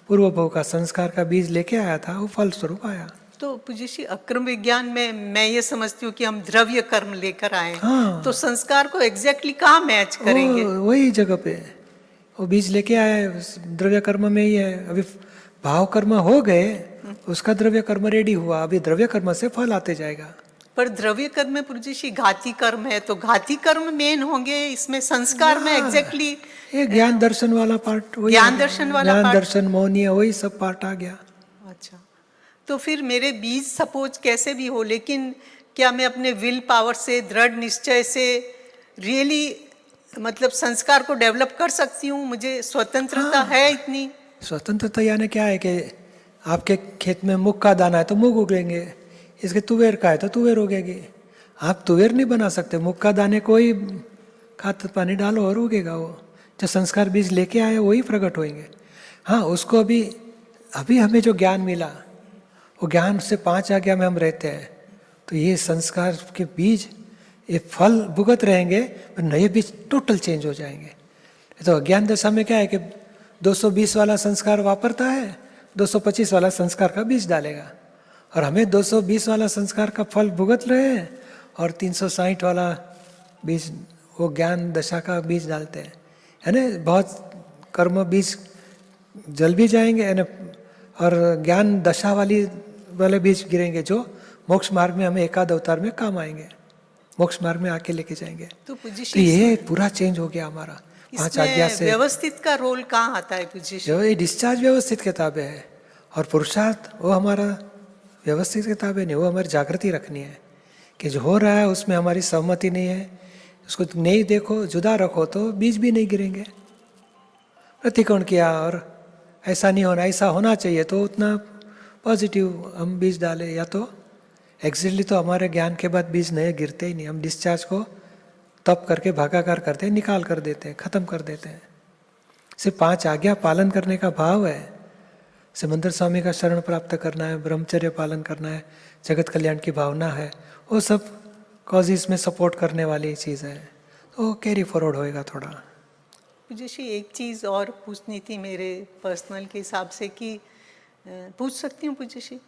C: पूर्व भोग का संस्कार का बीज लेके आया था, वो फल स्वरूप आया।
H: तो पूज्य श्री, अक्रम विज्ञान में मैं ये समझती हूँ कि हम द्रव्य कर्म लेकर आए,
C: हाँ।
H: तो संस्कार को एग्जैक्टली कहाँ मैच करेंगे?
C: वही जगह पे वो बीज लेके आए, द्रव्य कर्म में ही है। अभी भाव कर्म हो गए, उसका द्रव्य कर्म रेडी हुआ, अभी द्रव्य कर्म से फल आते जाएगा।
H: पर द्रव्य कर्म में पूज्य श्री घाती कर्म है, तो घाती कर्म मेन होंगे इसमें, संस्कार में एग्जैक्टली
C: ये ज्ञान दर्शन वाला पार्ट,
H: ज्ञान दर्शन वाला
C: ज्ञान
H: पार्ट,
C: दर्शन मौनी, वही सब पार्ट आ गया।
H: अच्छा, तो फिर मेरे बीज सपोज कैसे भी हो, लेकिन क्या मैं अपने विल पावर से, दृढ़ निश्चय से रियली मतलब संस्कार को डेवलप कर सकती हूँ? मुझे स्वतंत्रता है इतनी?
C: स्वतंत्रता यानी क्या है कि आपके खेत में मूंग का दाना है तो मूंग उगेंगे, इसके तुवेर का है तो तुवेर उगेगी। आप तुवेर नहीं बना सकते, मूंग का दाने को ही खाद पानी डालो और उगेगा। वो जो संस्कार बीज लेके आए वही प्रकट होंगे। हाँ, उसको अभी हमें जो ज्ञान मिला, वो ज्ञान से 5 आज्ञा में हम रहते हैं, तो ये संस्कार के बीज, ये फल भुगत रहेंगे, पर नए बीज टोटल चेंज हो जाएंगे। तो अज्ञान दशा में क्या है कि 220 वाला संस्कार वापरता है, 225 वाला संस्कार का बीज डालेगा, और हमें 220 वाला संस्कार का फल भुगत रहे हैं, और 360 वाला बीज, वो ज्ञान दशा का बीज डालते हैं, है ना। बहुत कर्म बीज जल भी जाएंगे, है ना, और ज्ञान दशा वाले बीज गिरेंगे जो मोक्ष मार्ग में हमें एकाद अवतार में काम आएंगे, मोक्ष मार्ग में आके लेके जाएंगे।
H: तो पूज्य
C: तो
H: श्री
C: ये पूरा चेंज हो गया हमारा 5 आज्ञा
H: इसमें
C: से।
H: व्यवस्थित का रोल कहाँ आता है पूज्य श्री?
C: जो ये डिस्चार्ज व्यवस्थित किताबें है, और पुरुषार्थ वो हमारा व्यवस्थित किताबें नहीं, वो हमारी जागृति रखनी है कि जो हो रहा है उसमें हमारी सहमति नहीं है, उसको नहीं देखो, जुदा रखो तो बीज भी नहीं गिरेंगे। प्रतिकोण किया और ऐसा नहीं होना, ऐसा होना चाहिए, तो उतना पॉजिटिव हम बीज डालें, या तो एग्जैक्टली तो हमारे ज्ञान के बाद बीज नए गिरते ही नहीं, हम डिस्चार्ज को तप करके भागाकार करते हैं, निकाल कर देते हैं, खत्म कर देते हैं। सिर्फ 5 आज्ञा पालन करने का भाव है, सिमंदर स्वामी का शरण प्राप्त करना है, ब्रह्मचर्य पालन करना है, जगत कल्याण की भावना है, वो सब कॉजेस में सपोर्ट करने वाली चीज़ है, तो कैरी फॉरवर्ड होएगा थोड़ा।
H: पूज्य श्री एक चीज़ और पूछनी थी मेरे पर्सनल के हिसाब से कि पूछ सकती हूँ पूज्य श्री?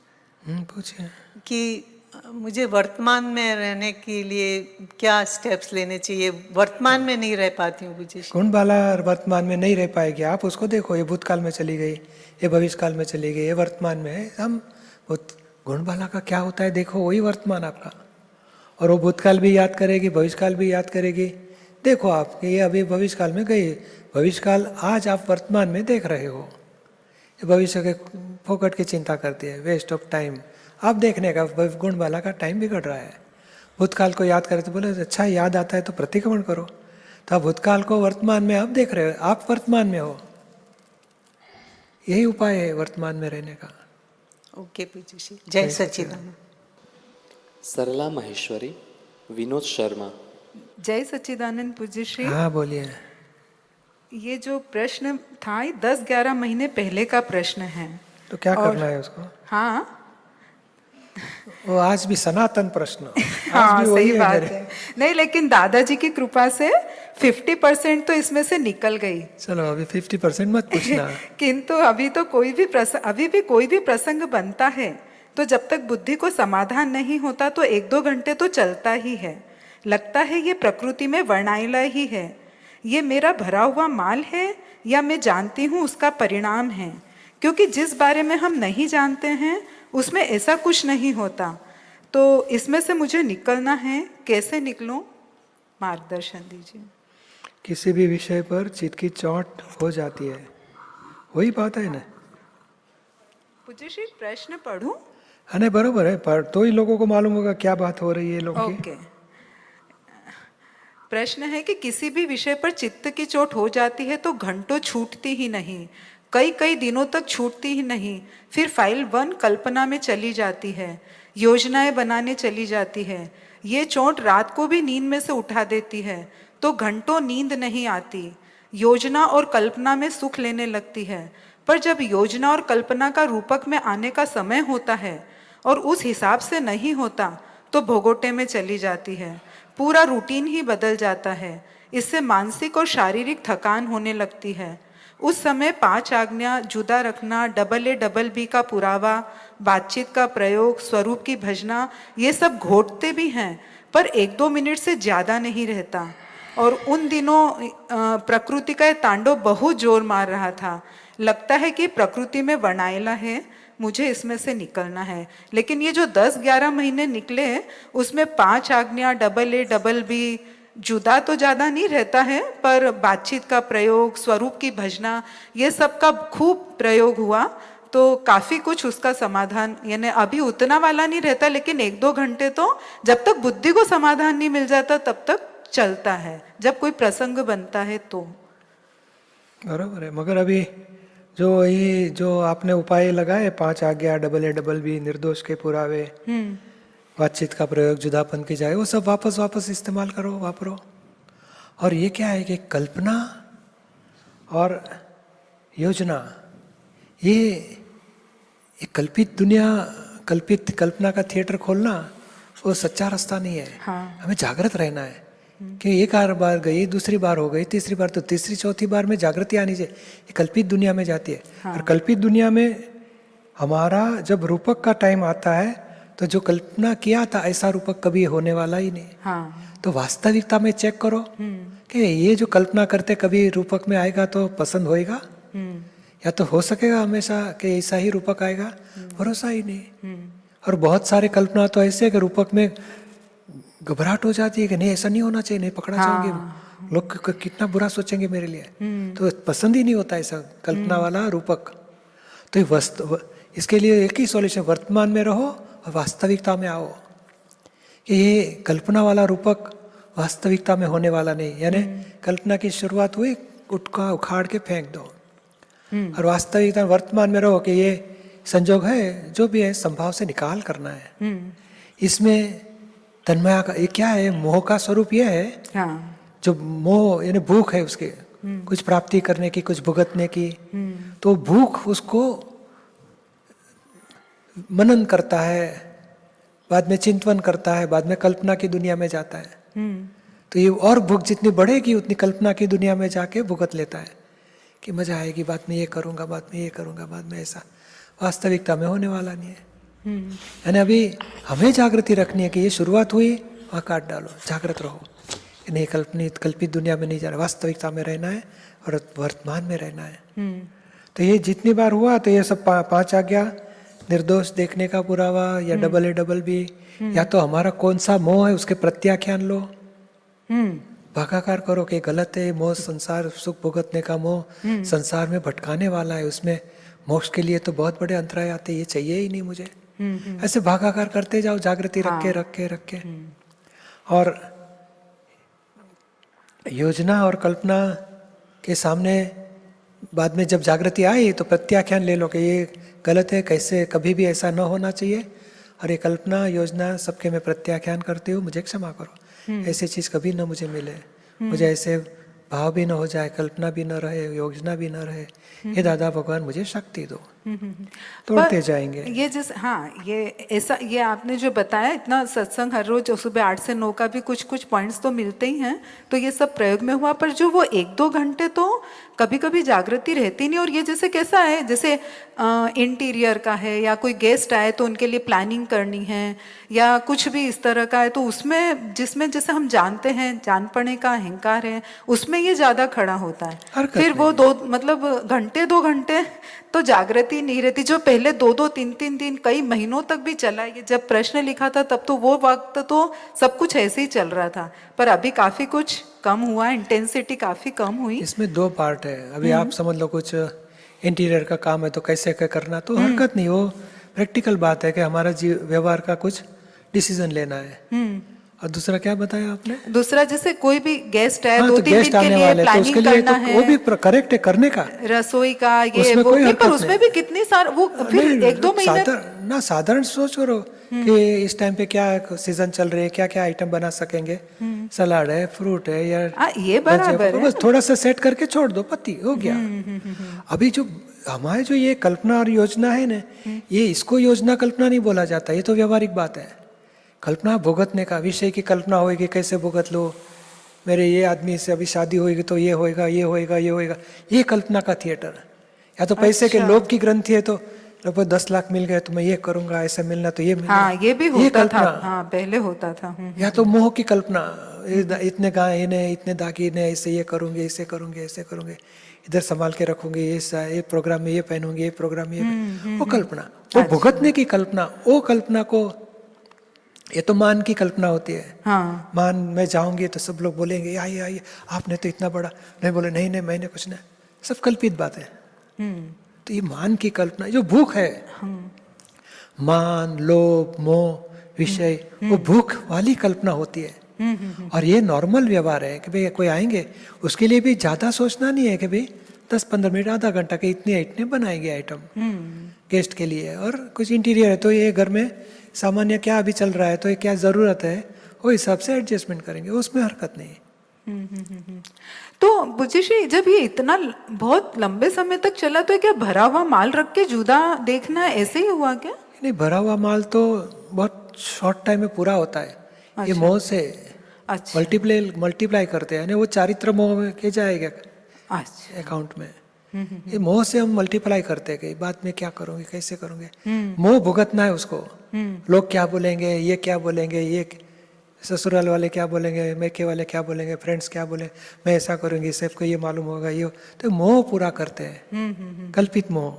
C: पूछिए।
H: कि मुझे वर्तमान में रहने के लिए क्या स्टेप्स लेने चाहिए? वर्तमान में नहीं रह पाती हूँ पूज्य श्री।
C: गुण बाला वर्तमान में नहीं रह पाएगी, आप उसको देखो, ये भूतकाल में चली गई, ये भविष्य काल में चली गई, ये वर्तमान में है। हम गुण बाला का क्या होता है देखो, वही वर्तमान आपका, और वो भूतकाल भी याद करेगी, भविष्य काल भी याद करेगी। देखो आप कि ये अभी भविष्य काल में गई, भविष्य काल आज आप वर्तमान में देख रहे हो, ये भविष्य के फोकट की चिंता करती है, वेस्ट ऑफ टाइम। आप देखने का गुण बाला का टाइम बिगड़ रहा है। भूतकाल को याद करें तो बोले अच्छा याद आता है तो प्रतिक्रमण करो, तो आप भूतकाल को वर्तमान में आप देख रहे हो, आप वर्तमान में हो, यही उपाय है वर्तमान में रहने का।
H: ओके पूज्य श्री, जय सच्चिदानंद।
D: सरला महेश्वरी, विनोद शर्मा।
I: जय सच्चिदानंद पूज्य श्री।
C: हाँ बोलिए।
I: ये जो प्रश्न था ये 10-11 महीने पहले का प्रश्न है।
C: तो क्या करना है उसको?
I: हाँ
C: वो आज भी सनातन प्रश्न,
I: हाँ
C: भी वही
I: सही
C: है
I: बात
C: मेरे।
I: है। नहीं लेकिन दादाजी की कृपा से 50% तो इसमें से निकल गई।
C: चलो अभी 50% मत पूछना।
I: किंतु अभी तो अभी भी कोई भी प्रसंग बनता है तो जब तक बुद्धि को समाधान नहीं होता तो 1-2 घंटे तो चलता ही है। लगता है ये प्रकृति में वर्णाइला ही है, ये मेरा भरा हुआ माल है या मैं जानती हूँ उसका परिणाम है, क्योंकि जिस बारे में हम नहीं जानते हैं उसमें ऐसा कुछ नहीं होता। तो इसमें से मुझे निकलना है, कैसे निकलूं? मार्गदर्शन दीजिए।
C: किसी भी विषय पर चित्त की चोट हो जाती है, वही बात है ना।
I: पूज्य श्री प्रश्न पढ़ूं?
C: हाँ नहीं बरोबर है, पर तो ही लोगों को मालूम होगा क्या बात हो रही है लोगों की।
I: ओके। प्रश्न है कि किसी भी विषय पर चित्त की चोट हो जाती है तो घंटों छूटती ही नहीं, कई दिनों तक छूटती ही नहीं। फिर फाइल 1 कल्पना में चली जाती है, योजनाएं बनाने चली जाती है। ये चोट रात को भी नींद में से उठा देती है तो घंटों नींद नहीं आती। योजना और कल्पना में सुख लेने लगती है, पर जब योजना और कल्पना का रूपक में आने का समय होता है और उस हिसाब से नहीं होता तो भोगोटे में चली जाती है। पूरा रूटीन ही बदल जाता है। इससे मानसिक और शारीरिक थकान होने लगती है। उस समय 5 आज्ञा, जुदा रखना, AA का पुरावा, बातचीत का प्रयोग, स्वरूप की भजना, ये सब घोटते भी हैं पर 1-2 मिनट से ज़्यादा नहीं रहता। और उन दिनों प्रकृति का तांडव बहुत जोर मार रहा था। लगता है कि प्रकृति में वर्णाइला है, मुझे इसमें से निकलना है। लेकिन ये जो 10-11 महीने निकले उसमें 5 आज्ञा, AA जुदा तो ज़्यादा नहीं रहता है, पर बातचीत का प्रयोग, स्वरूप की भजना, ये सब का खूब प्रयोग हुआ तो काफ़ी कुछ उसका समाधान, यानी अभी उतना वाला नहीं रहता लेकिन 1-2 घंटे तो जब तक बुद्धि को समाधान नहीं मिल जाता तब तक चलता है, जब कोई प्रसंग बनता है तो।
C: बराबर है, मगर अभी जो आपने उपाय लगाए 5 आज्ञा, AA निर्दोष के पुरावे, बातचीत का प्रयोग, जुदापन की जाए, वो सब वापस इस्तेमाल करो, वापरो। और ये क्या है कि कल्पना और योजना, ये कल्पित दुनिया, कल्पना का थिएटर खोलना वो सच्चा रास्ता नहीं है।
I: हाँ।
C: हमें जागृत रहना है कि एक बार गई, दूसरी बार हो गई, तीसरी बार, तो तीसरी चौथी बार में जागृति आनी चाहिए। ये कल्पित दुनिया में जाती है।
I: हाँ।
C: और कल्पित दुनिया में हमारा जब रूपक का टाइम आता है तो जो कल्पना किया था ऐसा रूपक कभी होने वाला ही नहीं।
I: हाँ
C: तो वास्तविकता में चेक करो कि ये जो कल्पना करते कभी रूपक में आएगा तो पसंद होएगा, या तो हो सकेगा हमेशा कि ऐसा ही रूपक आएगा, भरोसा ही नहीं। और बहुत सारे कल्पना तो ऐसे कि रूपक में घबराहट हो जाती है कि नहीं ऐसा नहीं होना चाहिए, नहीं पकड़ा जाओगे, लोग कितना बुरा सोचेंगे मेरे लिए, तो पसंद ही नहीं होता ऐसा कल्पना वाला रूपक। तो ये इसके लिए एक ही सॉल्यूशन, वर्तमान में रहो और वास्तविकता में आओ। कि ये कल्पना वाला रूपक वास्तविकता में होने वाला नहीं, यानी कल्पना की शुरुआत हुई, उसका उखाड़ के फेंक दो, और वास्तविकता वर्तमान में रहो कि ये संजोग है, जो भी है संभाव से निकाल करना है। इसमें तन्मया का ये क्या है, मोह का स्वरूप ये है,
I: हाँ
C: जो मोह यानी भूख है उसके, कुछ प्राप्ति करने की, कुछ भुगतने की, तो भूख उसको मनन करता है, बाद में चिंतन करता है, बाद में कल्पना की दुनिया में जाता है। तो ये और भूख जितनी बढ़ेगी उतनी कल्पना की दुनिया में जाके भुगत लेता है कि मजा आएगी, बाद में ये करूंगा, बाद में ये करूंगा, बाद में ऐसा। वास्तविकता में होने वाला नहीं है। यानी अभी हमें जागृति रखनी है कि ये शुरुआत हुई, वहाँ काट डालो, जागृत रहो कि नहीं कल्पित दुनिया में नहीं जा रहा, वास्तविकता में रहना है और वर्तमान में रहना है। तो ये जितनी बार हुआ तो ये सब 5 आज्ञा, निर्दोष देखने का पुरावा, या डबल बी, या तो हमारा कौन सा मोह है उसके प्रत्याख्यान लो, भागाकार करो कि गलत है मोह, संसार सुख भुगतने का मोह संसार में भटकाने वाला है, उसमें मोक्ष के लिए तो बहुत बड़े अंतराय आते, ये चाहिए ही नहीं मुझे। ऐसे भागाकार करते जाओ, जागृति रख के। और योजना और कल्पना के सामने बाद में जब जागृति आई तो प्रत्याख्यान ले लो कि ये गलत है, कैसे कभी भी ऐसा न होना चाहिए, और ये कल्पना योजना सबके मैं प्रत्याख्यान करती हूँ, मुझे क्षमा करो, ऐसी चीज कभी न मुझे मिले, मुझे ऐसे भाव भी न हो जाए, कल्पना भी न रहे, योजना भी न रहे, हे दादा भगवान मुझे शक्ति दो। तोड़ते जाएंगे
I: ये जैसे, हाँ ये ऐसा, ये आपने जो बताया, इतना सत्संग हर रोज सुबह 8 से 9 का भी कुछ पॉइंट्स तो मिलते ही हैं, तो ये सब प्रयोग में हुआ, पर जो वो 1-2 घंटे तो कभी कभी जागृति रहती नहीं। और ये जैसे कैसा है, जैसे इंटीरियर का है या कोई गेस्ट आए तो उनके लिए प्लानिंग करनी है, या कुछ भी इस तरह का है, तो उसमें जिसमें जैसे हम जानते हैं जान पड़ने का अहंकार है, उसमें ये ज्यादा खड़ा होता है। फिर वो 2 घंटे तो जागृति नहीं रहती, जो पहले 2-2, 3-3 दिन, कई महीनों तक भी चला। ये जब प्रश्न लिखा था तब तो वो वक्त तो सब कुछ ऐसे ही चल रहा था, पर अभी काफी कुछ कम हुआ, इंटेंसिटी काफी कम हुई।
C: इसमें 2 पार्ट है। अभी आप समझ लो कुछ इंटीरियर का काम है तो कैसे क्या करना, तो हरकत नहीं, वो प्रैक्टिकल बात है कि हमारा व्यवहार का कुछ डिसीजन लेना है। और दूसरा क्या बताया आपने?
I: दूसरा जैसे कोई भी गेस्ट है,
C: हाँ,
I: 2-3 दिन के लिए प्लानिंग
C: तो
I: करना
C: तो
I: है,
C: वो भी करेक्ट है करने का,
I: रसोई का ये
C: उसमें
I: वो
C: कोई
I: नहीं, पर
C: हरकत
I: उसमें भी कितनी सार वो फिर 1-2 महीने
C: साधारण सोच करो कि इस टाइम पे क्या सीजन चल रही है, क्या क्या आइटम बना सकेंगे, सलाद है, फ्रूट है, या
I: ये बराबर है,
C: बस थोड़ा सा सेट करके छोड़ दो, पति हो गया। अभी जो हमारे जो ये कल्पना और योजना है ना, ये इसको योजना कल्पना नहीं बोला जाता, ये तो व्यवहारिक बात है। कल्पना भुगतने का, विषय की कल्पना होगी, कैसे भुगत लो, मेरे ये आदमी से अभी शादी होगी तो ये होएगा, ये होएगा, ये होएगा, ये कल्पना का थिएटर। या तो पैसे के लोभ की ग्रंथि है, तो लगभग 10 लाख मिल गए तो मैं ये करूंगा, ऐसा मिलना तो ये मिलना,
I: हाँ ये भी होता था, हाँ पहले होता था।
C: या तो मोह की कल्पना, इतने गाय इन्हें, इतने दागी इन्हें, ऐसे ये करूंगे, ऐसे करूंगे, ऐसे करूंगे, इधर संभाल के रखूंगे, ये प्रोग्राम में ये पहनूंगे, ये प्रोग्राम में ये, वो कल्पना, वो भुगतने की कल्पना, वो कल्पना को, ये तो मान की कल्पना होती है।
I: हाँ।
C: मान में जाऊंगी तो सब लोग बोलेंगे आइए आइए, आपने तो इतना बड़ा, नहीं बोले नहीं नहीं मैंने कुछ नहीं, सब कल्पित बात है। तो ये मान की कल्पना, जो भूख है, मान, लोभ, मोह, विषय, वो भूख वाली कल्पना होती है। और ये नॉर्मल व्यवहार है कि भाई कोई आएंगे, उसके लिए भी ज्यादा सोचना नहीं है कि भाई 10-15 मिनट, आधा घंटा के इतने बनाएंगे आइटम गेस्ट के लिए। और कुछ इंटीरियर है तो ये घर में सामान्य क्या अभी चल रहा है, तो ये क्या जरूरत है, वो हिसाब से एडजस्टमेंट करेंगे, उसमें हरकत नहीं।
I: तो बुझिशी, जब ये इतना बहुत लंबे समय तक चला तो क्या भरा हुआ माल रख के जुदा देखना ऐसे ही हुआ क्या?
C: नहीं, भरा हुआ माल तो बहुत शॉर्ट टाइम में पूरा होता है। अच्छा। ये मोह से मल्टीप्लाई करते हैं, वो चारित्र मोह में के जाएगा अकाउंट में। ये मोह से हम मल्टीप्लाई करते हैं कि बाद में क्या करोगे, कैसे करोगे। मोह भुगतना है उसको। लोग क्या बोलेंगे, ये क्या बोलेंगे, ये ससुराल वाले क्या बोलेंगे, मैके वाले क्या बोलेंगे, फ्रेंड्स क्या बोले, मैं ऐसा करूंगी, सबको ये मालूम होगा, ये तो मोह पूरा करते हैं, कल्पित मोह।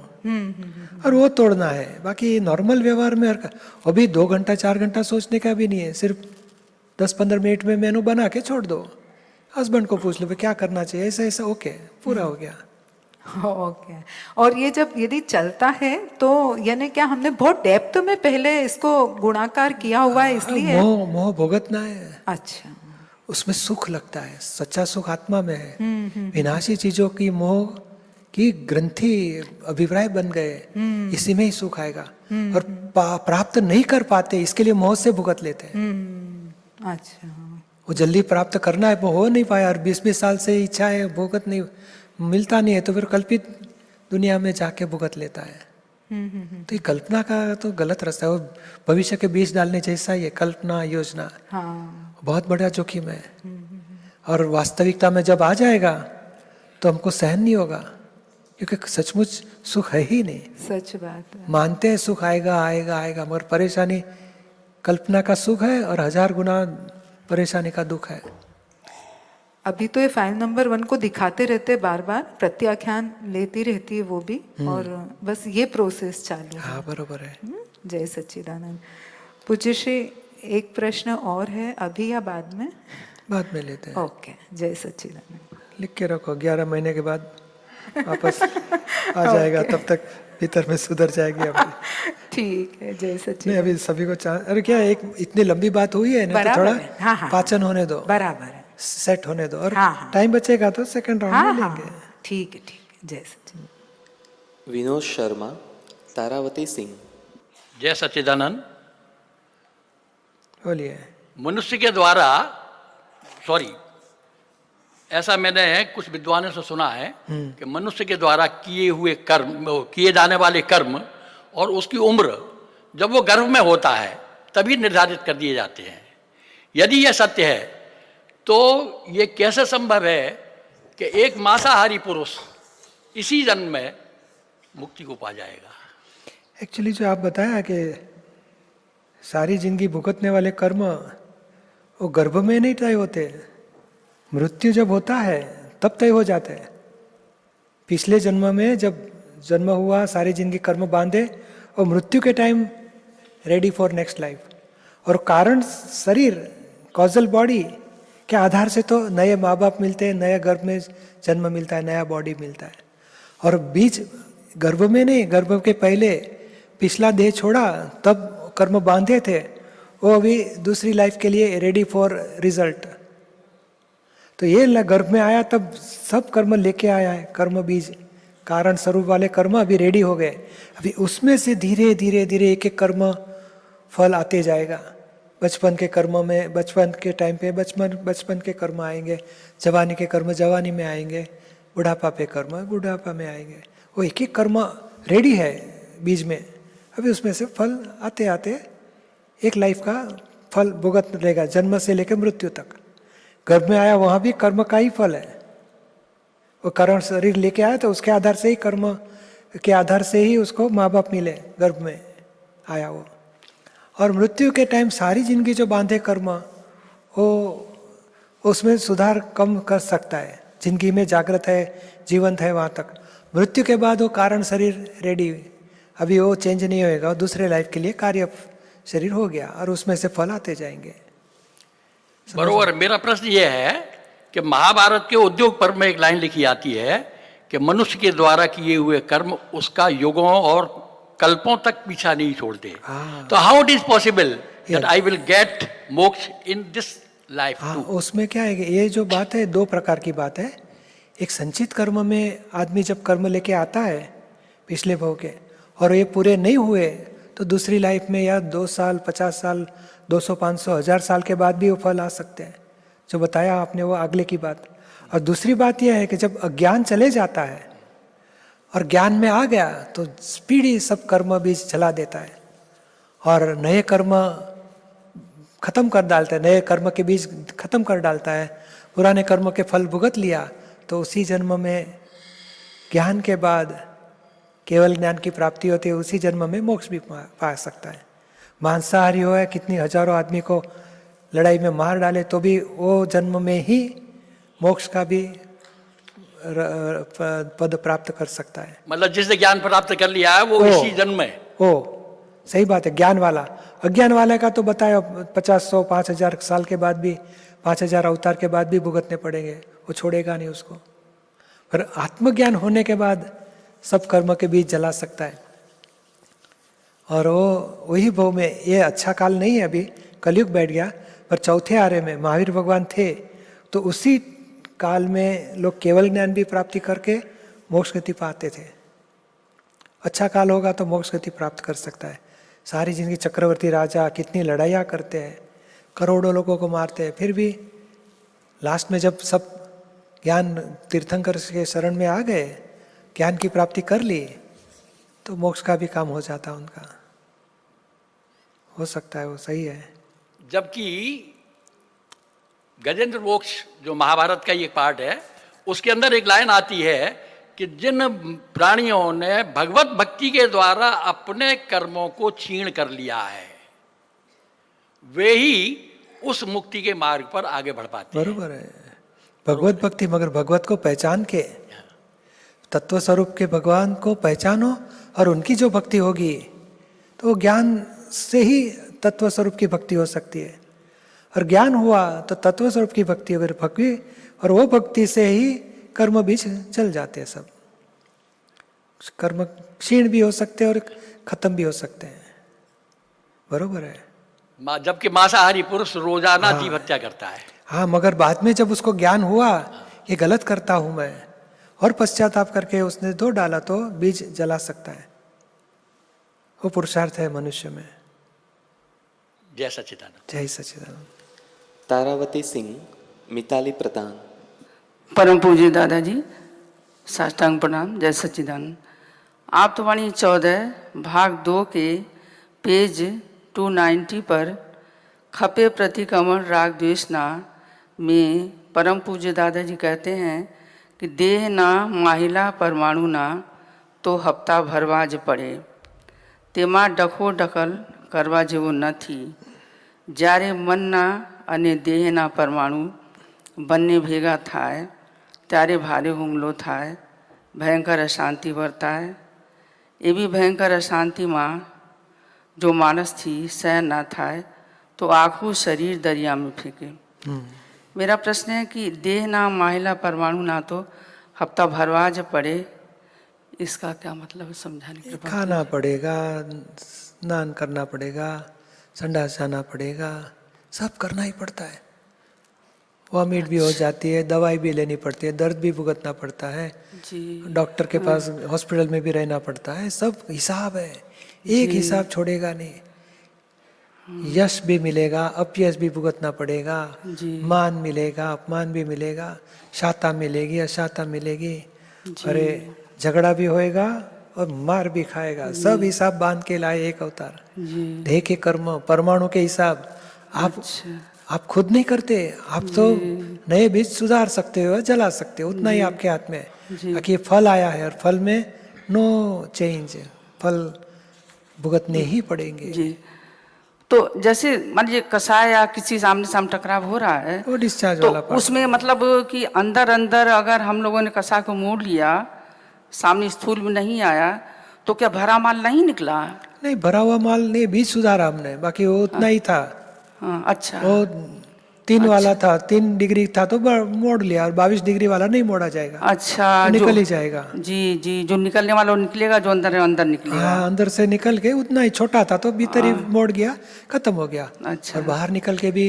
C: और वो तोड़ना है। बाकी नॉर्मल व्यवहार में अभी 2 घंटा 4 घंटा सोचने का भी नहीं है। सिर्फ 10-15 मिनट में मेनू बना के छोड़ दो। हस्बैंड को पूछ लो क्या करना चाहिए, ऐसा ऐसा, ओके, पूरा हो गया।
I: ओके। और ये जब यदि चलता है तो यानी क्या हमने बहुत डेप्थ में पहले इसको गुणाकार किया हुआ है इसलिए?
C: मोह भुगतना है।
I: अच्छा।
C: उसमें सुख लगता है, सच्चा सुख आत्मा में है। विनाशी चीजों की मोह की ग्रंथि अभिप्राय बन गए, इसी में ही सुख आएगा। और प्राप्त नहीं कर पाते, इसके लिए मोह से भुगत लेते हैं।
I: अच्छा।
C: वो जल्दी प्राप्त करना है, वो हो नहीं पाया, और 20-20 साल से इच्छा है, भुगत नहीं मिलता नहीं है, तो फिर कल्पित दुनिया में जाके भुगत लेता है। तो ये कल्पना का तो गलत रास्ता है। वो भविष्य के बीज डालने जैसा ही है, कल्पना योजना। बहुत बड़ा जोखिम है। और वास्तविकता में जब आ जाएगा तो हमको सहन नहीं होगा, क्योंकि सचमुच सुख है ही नहीं।
I: सच बात है।
C: मानते हैं सुख आएगा आएगा आएगा, मगर परेशानी कल्पना का सुख है और 1000 गुना परेशानी का दुख है।
I: अभी तो ये फाइल नंबर 1 को दिखाते रहते बार बार, प्रत्याख्यान लेती रहती है वो भी, और बस ये प्रोसेस चालू है।
C: हाँ, बरोबर है।
I: जय सच्चिदानंद। पूज्य श्री, एक प्रश्न और है, अभी या बाद में?
C: बाद में लेते हैं।
I: ओके, जय सच्चिदानंद।
C: लिख के रखो, 11 महीने के बाद वापस आ जाएगा। तब तक भीतर में सुधर जाएगी आपकी।
I: ठीक है, जय सच्चिदानंद।
C: नहीं, अभी सभी को अरे क्या, एक इतनी लंबी बात हुई है ना, तो थोड़ा पाचन होने दो,
I: बराबर है,
C: सेट होने दो, और टाइम बचेगा तो सेकंड राउंड में लेंगे।
I: ठीक है, ठीक है, जय सच्चिदानंद।
D: विनोद शर्मा, तारावती सिंह।
J: जय सच्चिदानंद।
C: बोलिए।
J: मनुष्य के द्वारा, सॉरी, ऐसा मैंने कुछ विद्वानों से सुना है कि मनुष्य के द्वारा किए हुए कर्म, किए जाने वाले कर्म और उसकी उम्र जब वो गर्भ में होता है तभी निर्धारित कर दिए जाते हैं। यदि यह सत्य है तो ये कैसे संभव है कि एक मांसाहारी पुरुष इसी जन्म में मुक्ति को पा जाएगा?
C: एक्चुअली जो आप बताया कि सारी जिंदगी भुगतने वाले कर्म वो गर्भ में नहीं तय होते, मृत्यु जब होता है तब तय हो जाते हैं। पिछले जन्म में जब जन्म हुआ, सारी जिंदगी कर्म बांधे, और मृत्यु के time ready for next life. और कारण शरीर, कॉजल बॉडी के आधार से तो नए माँ बाप मिलते हैं, नए गर्भ में जन्म मिलता है, नया बॉडी मिलता है। और बीच गर्भ में नहीं, गर्भ के पहले पिछला देह छोड़ा तब कर्म बांधे थे, वो अभी दूसरी लाइफ के लिए रेडी फॉर रिजल्ट। तो ये गर्भ में आया तब सब कर्म लेके आया है, कर्म बीज कारण स्वरूप वाले कर्म अभी रेडी हो गए। अभी उसमें से धीरे धीरे धीरे एक एक कर्म फल आते जाएगा। बचपन के कर्म में बचपन के टाइम पे बचपन के कर्म आएंगे, जवानी के कर्म जवानी में आएंगे, बुढ़ापा पे कर्म बुढ़ापा में आएंगे। वो एक एक कर्म रेडी है बीज में, अभी उसमें से फल आते आते एक लाइफ का फल भुगत लेगा, जन्म से लेकर मृत्यु तक। गर्भ में आया वहाँ भी कर्म का ही फल है। वो कारण शरीर लेके आया तो उसके आधार से ही, कर्म के आधार से ही उसको माँ बाप मिले, गर्भ में आया वो। और मृत्यु के टाइम सारी जिंदगी जो बांधे कर्म, वो उसमें सुधार कम कर सकता है। जिंदगी में जागृत है, जीवंत है वहाँ तक। मृत्यु के बाद वो कारण शरीर रेडी, अभी वो चेंज नहीं होएगा, दूसरे लाइफ के लिए कार्य शरीर हो गया, और उसमें से फल आते जाएंगे।
J: बरोबर। मेरा प्रश्न ये है कि महाभारत के उद्योग पर्व में एक लाइन लिखी आती है कि मनुष्य के द्वारा किए हुए कर्म उसका युगों और कल्पों तक पीछा नहीं छोड़ते। तो how it is possible that I will get मोक्ष इन दिस लाइफ टू?
C: उसमें क्या है कि ये जो बात है, 2 प्रकार की बात है। एक संचित कर्म में आदमी जब कर्म लेके आता है पिछले भव के, और ये पूरे नहीं हुए, तो दूसरी लाइफ में या 2 साल 50 साल 200 500 1000 साल के बाद भी वो फल आ सकते हैं, जो बताया आपने वो अगले की बात। और दूसरी बात यह है कि जब अज्ञान चले जाता है और ज्ञान में आ गया तो स्पीड ही सब कर्म बीज जला देता है और नए कर्म खत्म कर डालता है, नए कर्म के बीज खत्म कर डालता है। पुराने कर्म के फल भुगत लिया तो उसी जन्म में ज्ञान के बाद केवल ज्ञान की प्राप्ति होती है, उसी जन्म में मोक्ष भी पा सकता है। मांसाहारी हो है, कितनी हजारों आदमी को लड़ाई में मार डाले तो भी वो जन्म में ही मोक्ष का भी पद प्राप्त कर सकता है।
J: मतलब जिसने ज्ञान प्राप्त कर लिया है वो इसी जन्म में।
C: ओ सही बात है। ज्ञान वाला, अज्ञान वाले का तो बताया 50, 100, 5000 साल के बाद भी, 5000 अवतार के बाद भी भुगतने पड़ेंगे, वो छोड़ेगा नहीं उसको। पर आत्मज्ञान होने के बाद सब कर्म के बीच जला सकता है। और वो वही भाव में, ये अच्छा काल नहीं है अभी, कलयुग बैठ गया, पर चौथे आरे में महावीर भगवान थे तो उसी काल में लोग केवल ज्ञान भी प्राप्ति करके मोक्ष गति पाते थे। अच्छा काल होगा तो मोक्ष गति प्राप्त कर सकता है। सारी जिंदगी चक्रवर्ती राजा कितनी लड़ाइयाँ करते हैं, करोड़ों लोगों को मारते हैं, फिर भी लास्ट में जब सब ज्ञान तीर्थंकर के शरण में आ गए, ज्ञान की प्राप्ति कर ली, तो मोक्ष का भी काम हो जाता उनका। हो सकता है, वो सही है।
J: जबकि गजेंद्र मोक्ष जो महाभारत का ये पार्ट है, उसके अंदर एक लाइन आती है कि जिन प्राणियों ने भगवत भक्ति के द्वारा अपने कर्मों को क्षीण कर लिया है वे ही उस मुक्ति के मार्ग पर आगे बढ़ पाते हैं।
C: बरोबर है। भगवत भक्ति, मगर भगवत को पहचान के, तत्व स्वरूप के भगवान को पहचानो और उनकी जो भक्ति होगी तो ज्ञान से ही तत्व स्वरूप की भक्ति हो सकती है। और ज्ञान हुआ तो तत्व स्वरूप की भक्ति, अगर भक्ति, और वो भक्ति से ही कर्म भी चल जाते हैं। सब कर्म क्षीण भी हो सकते हैं और खत्म भी हो सकते हैं। बरोबर है।
J: जबकि मांसाहारी पुरुष रोजाना जीव हत्या करता है।
C: हाँ, मगर बाद में जब उसको ज्ञान हुआ ये गलत करता हूं मैं, और पश्चाताप करके उसने धो डाला तो बीज जला सकता है। वो पुरुषार्थ है मनुष्य में।
J: जय सच्चिदानंद।
C: जय सच्चिदानंद।
D: तारावती सिंह, मिताली प्रधान।
K: परम पूज्य दादाजी, साष्टांग प्रणाम। जय सच्चिदानंद। आप तो वाणी 14 भाग 2 के पेज 290 पर खपे प्रतिक्रमण राग द्वेष ना में परम पूज्य दादाजी कहते हैं कि देह ना माहिला परमाणु ना तो हफ्ता भरवाज पड़े, तेमा डखो डकल करवा जेवो न थी, जारे मन ना अने देह ना परमाणु बनने भेगा थाय, त्यारे भारे हुमलो थाय, भयंकर अशांति वर्ताए। ये भी भयंकर अशांति माँ जो मानस थी सह ना थाय तो आखू शरीर दरिया में फेंके। मेरा प्रश्न है कि देह ना माहिला परमाणु ना तो हफ्ता भरवाज पड़े, इसका क्या मतलब है, समझाने की बात।
C: खाना पड़ेगा, स्नान करना पड़ेगा, संडास जाना पड़ेगा, सब करना ही पड़ता है। वॉमिट भी हो जाती है, दवाई भी लेनी पड़ती है, दर्द भी भुगतना पड़ता है
K: जी।
C: डॉक्टर के पास हॉस्पिटल में भी रहना पड़ता है। सब हिसाब है, एक हिसाब छोड़ेगा नहीं। यश भी मिलेगा, अपयश भी भुगतना पड़ेगा, मान मिलेगा, अपमान भी मिलेगा, शाता मिलेगी, अशाता मिलेगी, अरे झगड़ा भी होएगा और मार भी खाएगा। सब हिसाब बांध के लाए एक अवतार। देह के कर्म, परमाणु के हिसाब आप खुद नहीं करते। आप तो नए बीज सुधार सकते हो, जला सकते हो, उतना ही आपके हाथ में है। बाकी ये फल आया है और फल में नो चेंज, फल भुगतने ही पड़ेंगे
K: जी। तो जैसे मान लीजिए कसाय या किसी सामने सामने टकराव हो रहा है
C: वो डिस्चार्ज
K: तो
C: वाला पार्ट।
K: उसमें मतलब कि अंदर अंदर अगर हम लोगों ने कसाय को मोड़ लिया, सामने स्थूल में नहीं आया, तो क्या भरा माल नहीं निकला?
C: नहीं, भरा हुआ माल नहीं, बीज सुधारा हमने, बाकी वो उतना ही था।
K: हाँ, अच्छा।
C: वो 3 वाला था, 3 डिग्री था तो मोड़ लिया, और 22 डिग्री वाला नहीं मोड़ा जाएगा।
K: अच्छा,
C: तो निकल ही जाएगा।
K: जी जी, जो निकलने वाला वो निकलेगा, जो अंदर है अंदर निकलेगा।
C: हाँ, अंदर से निकल के उतना ही छोटा था तो भीतर ही मोड़ गया, खत्म हो गया।
K: अच्छा।
C: और बाहर निकल के भी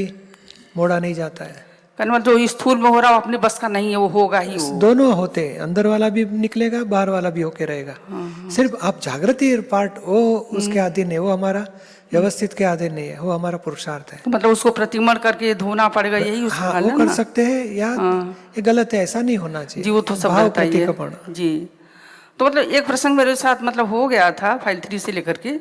C: मोड़ा नहीं जाता है।
K: मतलब जो स्थूल में हो रहा है वो अपने बस का नहीं है, वो होगा ही वो।
C: दोनों होते, अंदर वाला भी निकलेगा, बाहर वाला भी होके रहेगा। सिर्फ आप जागृति पार्ट वो उसके अधीन है, वो हमारा व्यवस्थित के अधीन नहीं है, वो हमारा पुरुषार्थ है।
K: तो मतलब उसको प्रतिमण करके धोना पड़ेगा, यही उसका
C: हाँ,
K: हल
C: वो
K: है
C: कर
K: ना?
C: सकते हैं या ये गलत है, ऐसा नहीं होना चाहिए
K: जी, वो तो सब
C: भाव
K: रहता ही है।
C: प्रतिक्रमण।
K: जी। तो मतलब एक प्रसंग मेरे साथ मतलब हो गया था फाइल 3 से लेकर के,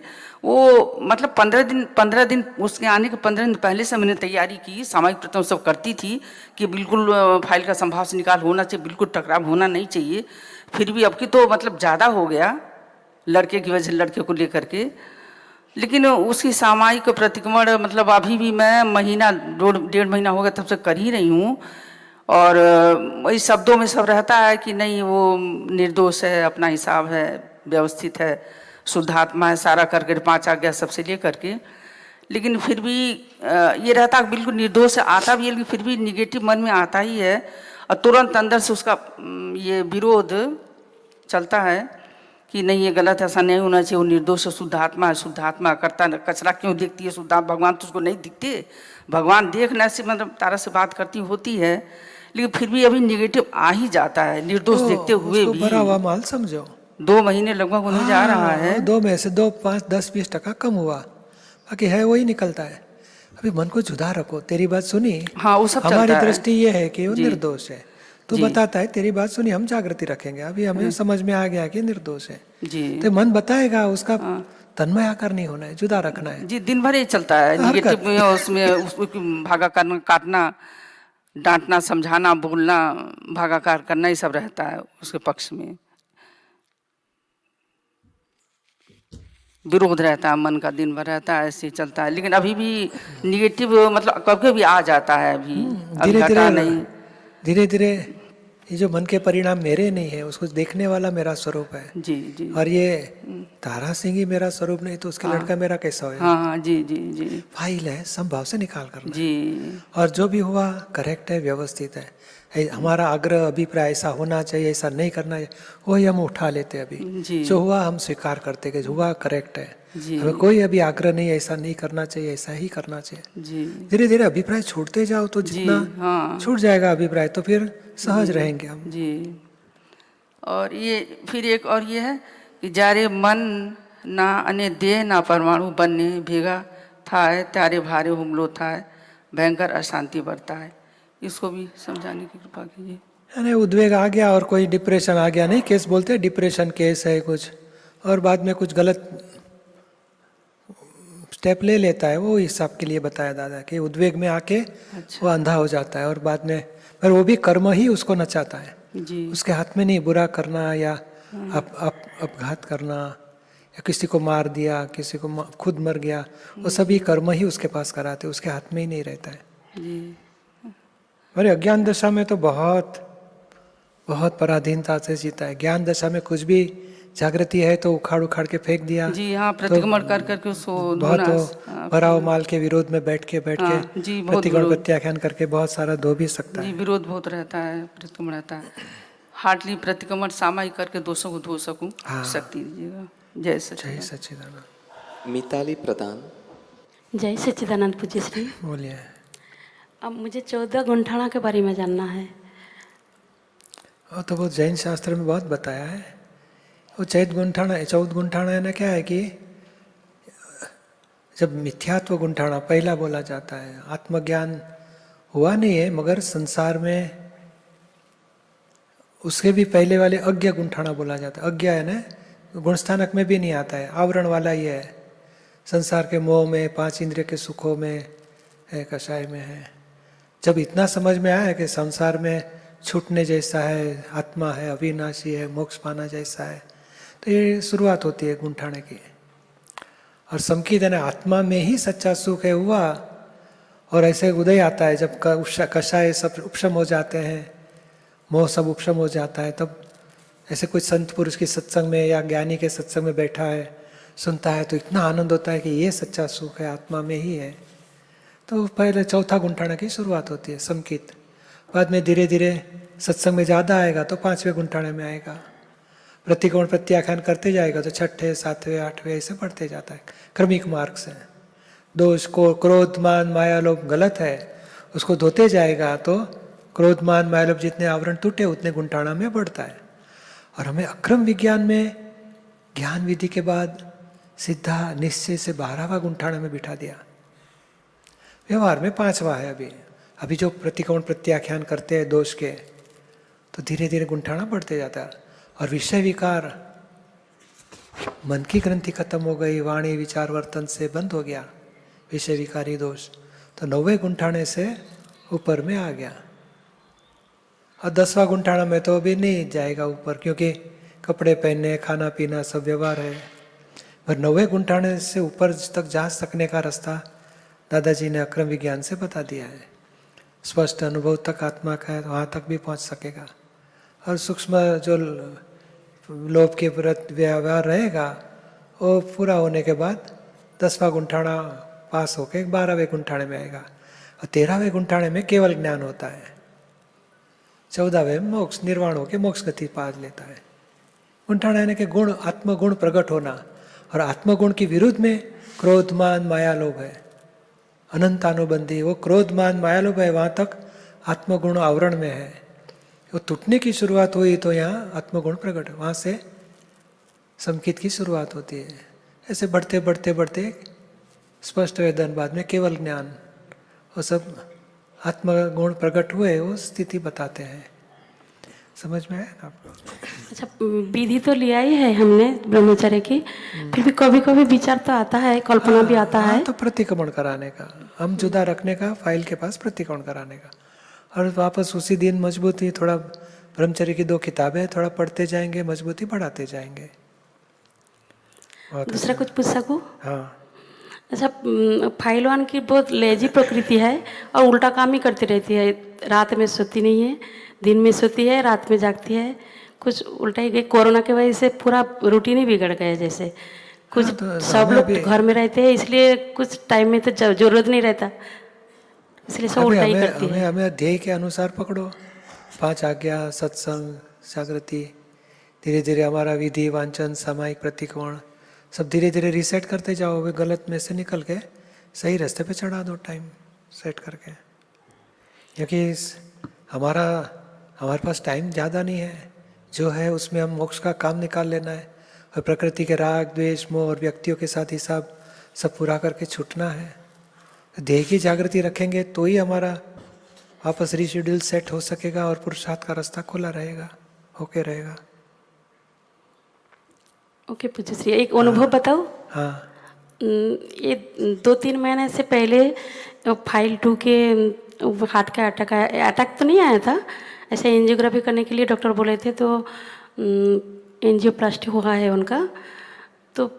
K: वो मतलब 15 दिन उसके आने के 15 दिन पहले से मैंने तैयारी की, सामाजिक प्रथम सब करती थी कि बिल्कुल फाइल का संभाव से निकाल होना चाहिए, बिल्कुल टकराव होना नहीं चाहिए। फिर भी अब की तो मतलब ज़्यादा हो गया लड़के की वजह से, लड़के को लेकर के। लेकिन उसकी सामायिक प्रतिक्रमण मतलब अभी भी मैं महीना 1.5 महीना हो गया तब से कर ही रही हूँ। और वही शब्दों में सब रहता है कि नहीं वो निर्दोष है, अपना हिसाब है, व्यवस्थित है, शुद्धात्मा है, सारा करके 5 आज्ञा सबसे ले करके। लेकिन फिर भी ये रहता है बिल्कुल निर्दोष आता भी है, लेकिन फिर भी निगेटिव मन में आता ही है और तुरंत अंदर से उसका ये विरोध चलता है कि नहीं ये गलत है, ऐसा नहीं होना चाहिए, वो निर्दोष है, शुद्धात्मा है, शुद्धात्मा करता कचरा क्यों देखती है, शुद्धात्मा भगवान तो उसको नहीं दिखते। भगवान देखने से मतलब तारा से बात करती होती है, लेकिन फिर भी अभी निगेटिव आ ही जाता है निर्दोष देखते हुए भी।
C: भरा हुआ माल समझो,
K: 2 महीने लगभग होने जा रहा है।
C: 2 में से 2, 5, 10-20% कम हुआ, बाकी है वही निकलता है। अभी मन को जुदा रखो, तेरी बात सुनी,
K: हाँ वो सब
C: हमारी
K: चलता है।
C: दृष्टि ये है कि वो
K: जी।
C: निर्दोष है, तू बताता है तेरी बात सुनी, हम जागृति रखेंगे। अभी हमें समझ में आ गया कि निर्दोष है,
K: जी
C: तो मन बताएगा, उसका तन्मय आकर नहीं होना है, जुदा रखना है।
K: जी, दिन भर ही चलता है निगेटिव में, उसमें उसको भागा करना, काटना, डांटना, समझाना, बोलना, भागाकार करना, ये सब रहता है उसके पक्ष में। विरोध रहता है, मन का दिन भर रहता है, ऐसे ही चलता है। लेकिन अभी भी निगेटिव मतलब कभी भी आ जाता है, अभी घटा नहीं।
C: धीरे धीरे ये जो मन के परिणाम मेरे नहीं है, उसको देखने वाला मेरा स्वरूप है।
K: जी जी।
C: और ये तारा सिंह ही मेरा स्वरूप नहीं तो उसके लड़का मेरा कैसा होगा?
K: हाँ जी जी जी।
C: फाइल है, संभाव से निकाल करना
K: जी।
C: और जो भी हुआ करेक्ट है, व्यवस्थित है। हमारा आग्रह अभिप्राय ऐसा होना चाहिए, ऐसा नहीं करना चाहिए, वही हम उठा लेते अभी।
K: जी।
C: जो हुआ हम स्वीकार करते कि हुआ करेक्ट है।
K: जी।
C: हमें कोई अभी आग्रह नहीं, ऐसा नहीं करना चाहिए, ऐसा ही करना चाहिए।
K: जी।
C: धीरे धीरे अभिप्राय छोड़ते जाओ तो जितना छूट जाएगा अभिप्राय, तो फिर सहज रहेंगे हम।
K: जी। और ये फिर एक और ये है कि जारे मन ना अने देह ना परमाणु बनने भेगा थाय त्यारे भारे हुमलो थाय भयंकर अशांति बढ़ता है। इसको भी समझाने की कृपा कीजिए।
C: यानी उद्वेग आ गया और कोई डिप्रेशन आ गया, नहीं केस बोलते हैं डिप्रेशन केस है कुछ, और बाद में कुछ गलत स्टेप ले लेता है, वो हिसाब के लिए बताया दादा कि उद्वेग में आके वो अंधा हो जाता है और बाद में, पर वो भी कर्म ही उसको नचाता है।
K: जी।
C: उसके हाथ में नहीं बुरा करना या अपघात करना या किसी को मार दिया, किसी को खुद मर गया, वो सभी कर्म ही उसके पास कराते, उसके हाथ में ही नहीं रहता है।
K: जी।
C: अरे अज्ञान दशा में तो बहुत बहुत पराधीनता से जीता है। ज्ञान दशा में कुछ भी जागृति है तो उखाड़ उखाड़ के फेंक दिया।
K: जी हाँ, प्रतिक्रमण कर करके उसको
C: बहुत भराव माल के विरोध में बैठ के प्रतिगण प्रत्याख्यान करके बहुत सारा धो भी सकता है।
K: जी, विरोध बहुत रहता है, प्रतिक्रमण रहता है। हार्डली प्रतिक्रमण सामायिक करके दोषों को धो सकूं, शक्ति दीजिएगा। जय
D: सच्चिदानंद। मिताली प्रधान।
L: जय सच्चिदानंद पूज्य श्री।
C: बोलिए।
L: अब मुझे 14 गुंठाना के बारे में जानना है।
C: तो वो जैन शास्त्र में बहुत बताया है। वो 14 गुंठाना है ना, क्या है कि जब मिथ्यात्व गुंठाना पहला बोला जाता है, आत्मज्ञान हुआ नहीं है मगर संसार में उसके भी पहले वाले अज्ञा गुंठाना बोला जाता है। अज्ञा है ना, गुणस्थानक में भी नहीं आता है, आवरण वाला ही है। संसार के मोह में, 5 इंद्रिय के सुखों में है, कषाय में है। जब इतना समझ में आया कि संसार में छूटने जैसा है, आत्मा है, अविनाशी है, मोक्ष पाना जैसा है, तो ये शुरुआत होती है गुंठाने की। और समकित है ना, आत्मा में ही सच्चा सुख है हुआ, और ऐसे उदय आता है जब कषाय सब उपशम हो जाते हैं, मोह सब उपशम हो जाता है, तब ऐसे कोई संत पुरुष की सत्संग में या ज्ञानी के सत्संग में बैठा है, सुनता है तो इतना आनंद होता है कि ये सच्चा सुख है, आत्मा में ही है। तो पहले चौथा गुंठाना की शुरुआत होती है समकित। बाद में धीरे धीरे सत्संग में ज़्यादा आएगा तो 5वें गुंठाने में आएगा। प्रतिकोण प्रत्याख्यान करते जाएगा तो 6ठे, 7वें, 8वें ऐसे बढ़ते जाता है क्रमिक मार्ग से। दोष को क्रोध मान माया लोभ गलत है, उसको धोते जाएगा तो क्रोध मान माया लोभ जितने आवरण टूटे उतने गुंठाना में बढ़ता है। और हमें अक्रम विज्ञान में ज्ञान विधि के बाद सीधा निश्चय से 12वां गुंठाना में बिठा दिया। व्यवहार में 5वां है अभी जो प्रतिकोण प्रत्याख्यान करते हैं दोष के, तो धीरे धीरे गुंठाना बढ़ते जाता है। और विषय विकार, मन की ग्रंथि खत्म हो गई, वाणी विचार वर्तन से बंद हो गया विषय विकारी दोष, तो 9वें गुंठाने से ऊपर में आ गया। और 10वां गुंठाना में तो अभी नहीं जाएगा ऊपर, क्योंकि कपड़े पहनने, खाना पीना सब व्यवहार है। पर 9वें गुंठाने से ऊपर तक जा सकने का रास्ता दादाजी ने अक्रम विज्ञान से बता दिया है। स्पष्ट अनुभव तक आत्मा का है, वहाँ तक भी पहुँच सकेगा। और सूक्ष्म जो लोभ के प्रति व्यवहार रहेगा वो पूरा होने के बाद 10वां गुंठाना पास होके 12वें गुंठाने में आएगा। और 13वें गुंठाने में केवल ज्ञान होता है। 14वें मोक्ष, निर्वाण होके मोक्ष गति पा लेता है। गुंठाना यानी कि गुण, आत्मगुण प्रकट होना। और आत्मगुण की विरुद्ध में क्रोध मान माया लोभ है, अनंतानुबंधी। वो क्रोध मान माया लोभ है, वहाँ तक आत्मगुण आवरण में है। वो टूटने की शुरुआत हुई तो यहाँ आत्मगुण प्रकट, वहाँ से संकित की शुरुआत होती है। ऐसे बढ़ते बढ़ते बढ़ते स्पष्ट वेदन, बाद में केवल ज्ञान, वो सब आत्मगुण प्रकट हुए वो स्थिति बताते हैं। समझ में आया आपको?
L: अच्छा, विधि तो लिया ही है हमने ब्रह्मचर्य की, फिर भी कभी कभी विचार तो आता है, कल्पना भी आता है।
C: तो प्रतिक्रमण कराने का, हम जुदा रखने का, फाइल के पास प्रतिक्रमण कराने का। और वापस उसी दिन मजबूती, थोड़ा ब्रह्मचर्य की 2 किताबें थोड़ा पढ़ते जाएंगे, मजबूती बढ़ाते जाएंगे।
L: दूसरा कुछ पूछ सकूँ?
C: हाँ।
L: अच्छा, फाइल 1 की बहुत लेजी प्रकृति है और उल्टा काम ही करती रहती है। रात में सोती नहीं है, दिन में सोती है, रात में जागती है। कुछ उल्टा ही, कोरोना की वजह से पूरा रूटीन ही बिगड़ गया जैसे। कुछ
C: तो
L: सब लोग घर में रहते हैं, इसलिए कुछ टाइम में तो जरूरत नहीं रहता, इसलिए सब उल्टा ही करती है।
C: हमें ध्येय के अनुसार पकड़ो। 5 आज्ञा, सत्संग, जागृति, धीरे धीरे हमारा विधि, वांचन, सामायिक प्रतिक्रमण सब धीरे धीरे रीसेट करते जाओ। वे गलत में से निकल के सही रास्ते पे चढ़ा दो, टाइम सेट करके। क्योंकि हमारे पास टाइम ज़्यादा नहीं है, जो है उसमें हम मोक्ष का काम निकाल लेना है। और प्रकृति के राग, द्वेष, मोह और व्यक्तियों के साथ हिसाब सब पूरा करके छूटना है। देह की जागृति रखेंगे तो ही हमारा वापस रीशेड्यूल सेट हो सकेगा और पुरुषार्थ का रास्ता खुला रहेगा, होके रहेगा।
L: ओके पूज्य श्री, एक अनुभव बताओ।
C: हाँ।
L: ये 2-3 महीने से पहले फाइल 2 के हार्ट का अटैक तो नहीं आया था, ऐसे एंजियोग्राफी करने के लिए डॉक्टर बोले थे, तो एंजियोप्लास्टी हुआ है उनका। तो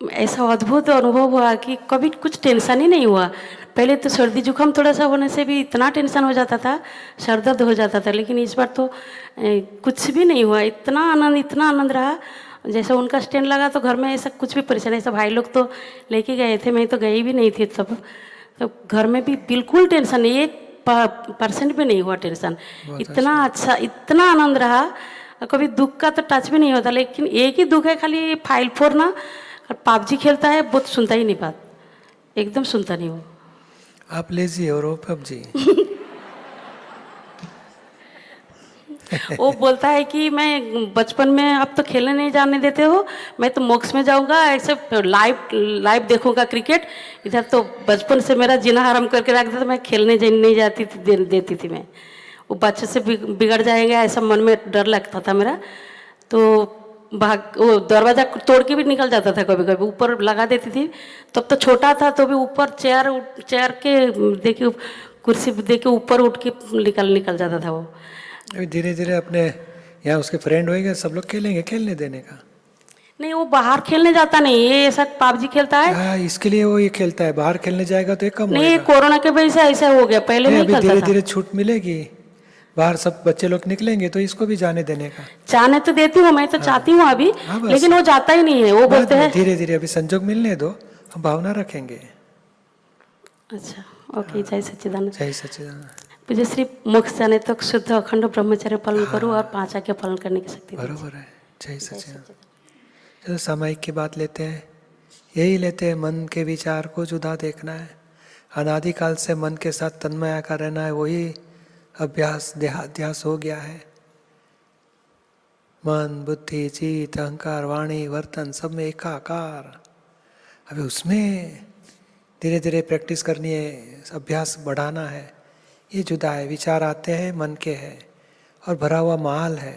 L: ऐसा अद्भुत अनुभव हुआ कि कभी कुछ टेंशन ही नहीं हुआ। पहले तो सर्दी जुकाम थोड़ा सा होने से भी इतना टेंशन हो जाता था, सर दर्द हो जाता था, लेकिन इस बार तो कुछ भी नहीं हुआ। इतना आनंद रहा। जैसे उनका स्टैंड लगा तो घर में ऐसा कुछ भी परेशानी, ऐसा भाई लोग तो लेके गए थे, मैं तो गई भी नहीं थी तब। तो घर में भी बिल्कुल टेंशन नहीं, 1% भी नहीं हुआ टेंशन। इतना अच्छा, इतना आनंद रहा। कभी दुख का तो टच भी नहीं होता, लेकिन एक ही दुख है खाली, फाइल 4 ना PUBG खेलता है, बहुत सुनता ही नहीं बात, एकदम सुनता नहीं वो।
C: आप लेजी हो रो PUBG।
L: वो बोलता है कि मैं बचपन में, अब तो खेलने नहीं जाने देते हो, मैं तो मोक्ष में जाऊंगा, ऐसे लाइव देखूंगा क्रिकेट। इधर तो बचपन से मेरा जीना हराम करके रख देता, मैं खेलने नहीं जाती थी, देती थी मैं। वो बच्चे से बिगड़ जाएंगे ऐसा मन में डर लगता था मेरा। तो वो दरवाज़ा तोड़ के भी निकल जाता था, कभी कभी ऊपर लगा देती थी। तब तो छोटा था, तो भी ऊपर चेयर के देखिए, कुर्सी देके ऊपर उठ के निकल जाता था वो।
C: धीरे धीरे अपने यहाँ उसके फ्रेंड होएंगे, सब लोग खेलेंगे, खेलने देने का।
L: नहीं, वो बाहर खेलने जाता नहीं, ये ऐसा PUBG खेलता है।
C: हाँ, इसके लिए वो ये खेलता है। बाहर खेलने जाएगा तो ये कम
L: नहीं, कोरोना के वजह से ऐसा हो गया, पहले नहीं खेलता था।
C: धीरे धीरे छूट मिलेगी, बाहर सब बच्चे लोग निकलेंगे तो इसको भी जाने देने का।
L: जाने तो देती हूँ, मैं तो चाहती हूँ अभी, लेकिन वो जाता ही नहीं है। वो बोलते हैं
C: धीरे धीरे अभी संजोग मिलने दो, हम भावना रखेंगे।
L: अच्छा, ओके। जय सच्चिदानंद।
C: जय सच्चिदानंद।
L: मुझे सिर्फ मोक्ष जाने तक शुद्ध अखंड ब्रह्मचर्य पालन करूँ और 5 आज्ञा पालन करने की शक्ति।
C: बरोबर है। जय सच्चिदानंद। चलो सामायिक की बात लेते हैं, यही लेते हैं, मन के विचार को जुदा देखना है। अनादिकाल से मन के साथ तन्मय का रहना है, वही अभ्यास देहाध्यास हो गया है। मन, बुद्धि, चित्त, अहंकार, वाणी, वर्तन सब में एकाकार। अभी उसमें धीरे धीरे प्रैक्टिस करनी है, अभ्यास बढ़ाना है। ये जुदा है, विचार आते हैं, मन के है और भरा हुआ माल है।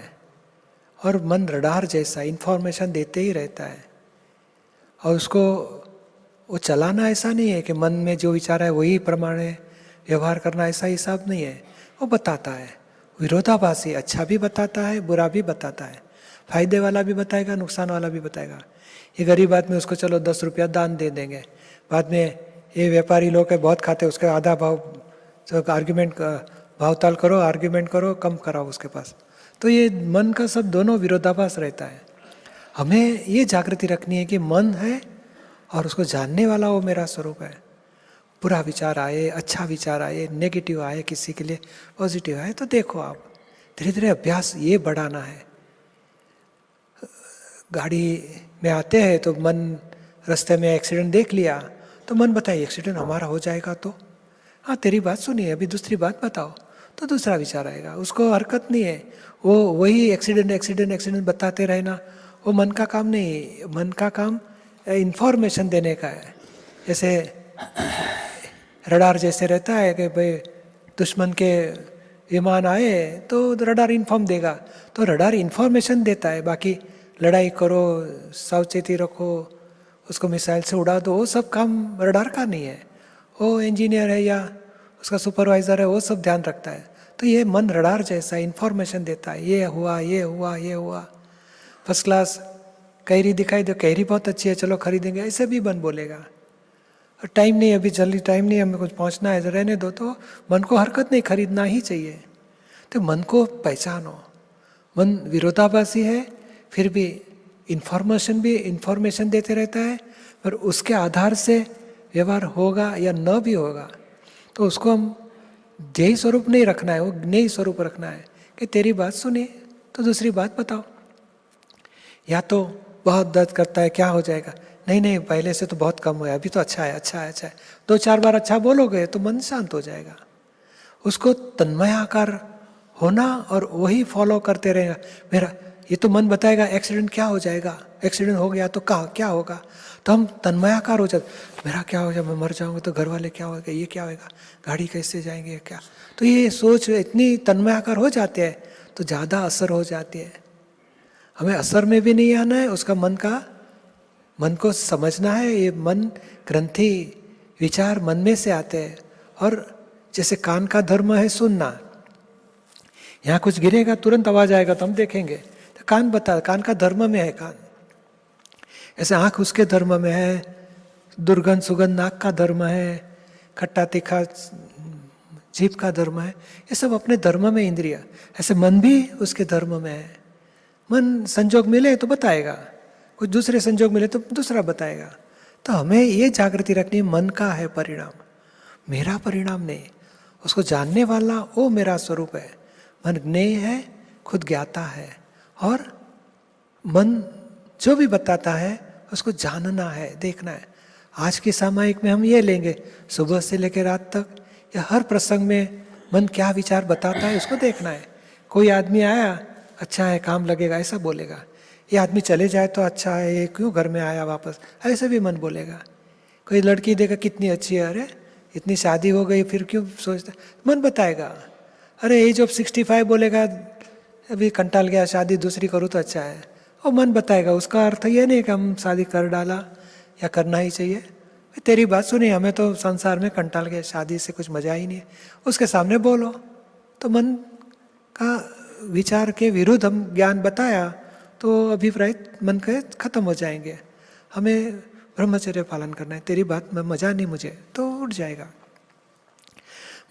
C: और मन रडार जैसा इंफॉर्मेशन देते ही रहता है, और उसको वो चलाना ऐसा नहीं है कि मन में जो विचार है वही प्रमाणे व्यवहार करना, ऐसा हिसाब नहीं है। वो बताता है, विरोधाभासी, अच्छा भी बताता है बुरा भी बताता है, फायदे वाला भी बताएगा नुकसान वाला भी बताएगा। ये गरीब आदमी उसको चलो 10 रुपया दान दे देंगे, बाद में ये व्यापारी लोग है बहुत खाते उसके आधा भाव, तो आर्ग्यूमेंट भावताल करो, आर्ग्यूमेंट करो, कम कराओ उसके पास। तो ये मन का सब दोनों विरोधाभास रहता है। हमें ये जागृति रखनी है कि मन है और उसको जानने वाला वो मेरा स्वरूप है। बुरा विचार आए, अच्छा विचार आए, नेगेटिव आए, किसी के लिए पॉजिटिव आए, तो देखो आप धीरे धीरे अभ्यास ये बढ़ाना है। गाड़ी में आते हैं तो मन रास्ते में एक्सीडेंट देख लिया तो मन बताइए एक्सीडेंट हमारा हो जाएगा तो हाँ तेरी बात सुनिए, अभी दूसरी बात बताओ, तो दूसरा विचार आएगा। उसको हरकत नहीं है, वो वही एक्सीडेंट एक्सीडेंट एक्सीडेंट बताते रहना, वो मन का काम नहीं। मन का काम इंफॉर्मेशन देने का है। जैसे रडार जैसे रहता है कि भाई दुश्मन के विमान आए तो रडार इन्फॉर्म देगा, तो रडार इन्फॉर्मेशन देता है, बाकी लड़ाई करो, सावचेती रखो, उसको मिसाइल से उड़ा दो, वो सब काम रडार का नहीं है। वो इंजीनियर है या उसका सुपरवाइज़र है, वो सब ध्यान रखता है। तो ये मन रडार जैसा इन्फॉर्मेशन देता है, ये हुआ ये हुआ ये हुआ। फर्स्ट क्लास कैरी दिखाई दो, कैरी बहुत अच्छी है चलो खरीदेंगे, ऐसे भी मन बोलेगा। और टाइम नहीं, अभी जल्दी टाइम नहीं, हमें कुछ पहुंचना है, रहने दो, तो मन को हरकत नहीं, खरीदना ही चाहिए। तो मन को पहचानो। मन विरोधाभासी है, फिर भी इंफॉर्मेशन देते रहता है, पर उसके आधार से व्यवहार होगा या न भी होगा, तो उसको हम ध्येय स्वरूप नहीं रखना है, वो ज्ञेय स्वरूप रखना है कि तेरी बात सुनी तो दूसरी बात बताओ। या तो बहुत दर्द करता है, क्या हो जाएगा, नहीं नहीं पहले से तो बहुत कम हुआ है, अभी तो अच्छा है अच्छा है अच्छा है, 2-4 बार अच्छा बोलोगे तो मन शांत हो जाएगा। उसको तन्मयाकार होना और वही फॉलो करते रहेगा। मेरा ये तो मन बताएगा एक्सीडेंट क्या हो जाएगा, एक्सीडेंट हो गया तो क्या होगा, तो हम तन्मयाकार हो जाते, मेरा क्या हो जाएगा, मैं मर जाऊंगा तो घर वाले क्या होगा, ये क्या होगा, गाड़ी कैसे जाएंगे क्या, तो ये सोच इतनी तन्मयाकार हो जाते हैं तो ज़्यादा असर हो जाती है। हमें असर में भी नहीं आना है, उसका मन को समझना है। ये मन ग्रंथि विचार मन में से आते हैं, और जैसे कान का धर्म है सुनना, यहाँ कुछ गिरेगा तुरंत आवाज आएगा तो हम देखेंगे, तो कान का धर्म में है कान। ऐसे आँख उसके धर्म में है, दुर्गंध सुगंध नाक का धर्म है, खट्टा तीखा जीभ का धर्म है, ये सब अपने धर्म में इंद्रिय। ऐसे मन भी उसके धर्म में है। मन संजोग मिले तो बताएगा, कुछ दूसरे संजोग मिले तो दूसरा बताएगा। तो हमें ये जागृति रखनी, मन का है परिणाम, मेरा परिणाम नहीं। उसको जानने वाला वो मेरा स्वरूप है। मन ज्ञेय है, खुद ज्ञाता है, और मन जो भी बताता है उसको जानना है, देखना है। आज की सामायिक में हम ये लेंगे, सुबह से लेकर रात तक या हर प्रसंग में मन क्या विचार बताता है उसको देखना है। कोई आदमी आया, अच्छा है काम लगेगा ऐसा बोलेगा, ये आदमी चले जाए तो अच्छा है, ये क्यों घर में आया वापस, ऐसे भी मन बोलेगा। कोई लड़की देखा कितनी अच्छी है, अरे इतनी शादी हो गई फिर क्यों सोचता, मन बताएगा। अरे एज ऑफ 65 बोलेगा, अभी कंटाल गया शादी दूसरी करूँ तो अच्छा है, और मन बताएगा। उसका अर्थ ये नहीं कि हम शादी कर डाला या करना ही चाहिए। तेरी बात सुनी, हमें तो संसार में कंटाल गया, शादी से कुछ मजा ही नहीं है, उसके सामने बोलो। तो मन का विचार के विरुद्ध हम ज्ञान बताया तो अभिप्राय मन के खत्म हो जाएंगे। हमें ब्रह्मचर्य पालन करना है। तेरी बात में मजा नहीं मुझे, तो उठ जाएगा।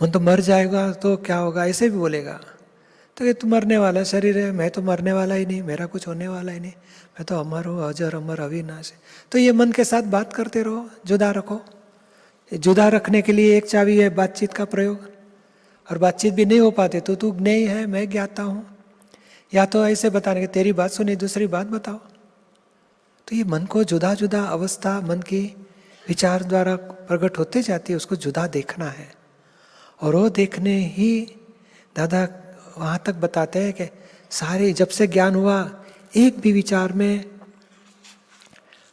C: मन तो मर जाएगा तो क्या होगा ऐसे भी बोलेगा, तो ये तो मरने वाला शरीर है, मैं तो मरने वाला ही नहीं, मेरा कुछ होने वाला ही नहीं, मैं तो अमर हूँ, अजर अमर अविनाश है। तो ये मन के साथ बात करते रहो, जुदा रखो। जुदा रखने के लिए एक चाबी है बातचीत का प्रयोग, और बातचीत भी नहीं हो पाते तो तू ज्ञेय है, मैं ज्ञाता हूँ, या तो ऐसे बताने के तेरी बात सुनी दूसरी बात बताओ। तो ये मन को जुदा जुदा अवस्था मन की विचार द्वारा प्रकट होते जाती है, उसको जुदा देखना है। और वो देखने ही दादा वहाँ तक बताते हैं कि सारे जब से ज्ञान हुआ एक भी विचार में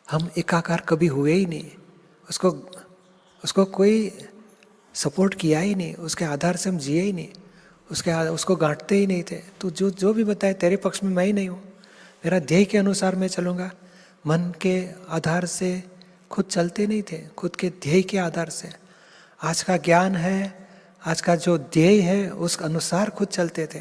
C: हम एकाकार कभी हुए ही नहीं, उसको कोई सपोर्ट किया ही नहीं, उसके आधार से हम जिए ही नहीं, उसको गांठते ही नहीं थे। तो जो भी बताए तेरे पक्ष में मैं ही नहीं हूँ, मेरा ध्येय के अनुसार मैं चलूँगा। मन के आधार से खुद चलते नहीं थे, खुद के ध्येय के आधार से। आज का ज्ञान है, आज का जो ध्येय है उस अनुसार खुद चलते थे।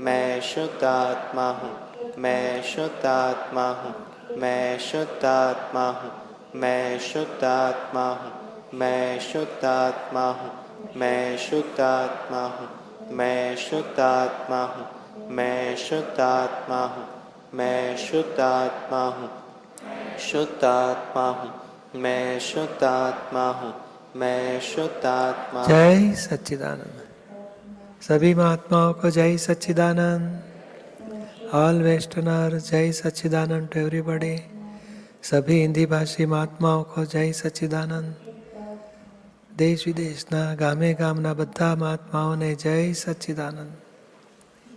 D: मैं शुद्ध आत्मा हूँ, मैं शुद्ध आत्मा हूँ, मैं शुद्ध आत्मा हूँ, मैं शुद्ध आत्मा हूँ, मैं शुद्ध आत्मा हूँ, मैं शुद्ध आत्मा हूँ, मैं शुद्ध आत्मा हूँ, मैं शुद्ध आत्मा हूँ, मैं शुद्ध आत्मा हूँ, शुद्ध आत्मा हूँ, मैं शुद्ध आत्मा हूँ, मैं शुद्ध आत्मा हूँ।
C: जय सच्चिदानंद। सभी महात्माओं को जय सच्चिदानंद। ऑल वेस्टर्नर जय सच्चिदानंद टू एवरीबॉडी। सभी हिंदी भाषी महात्माओं को जय सच्चिदानंद। देश विदेशના ગામે ગામના બધા મહાત્માઓને જય સચ્ચિદાનંદ।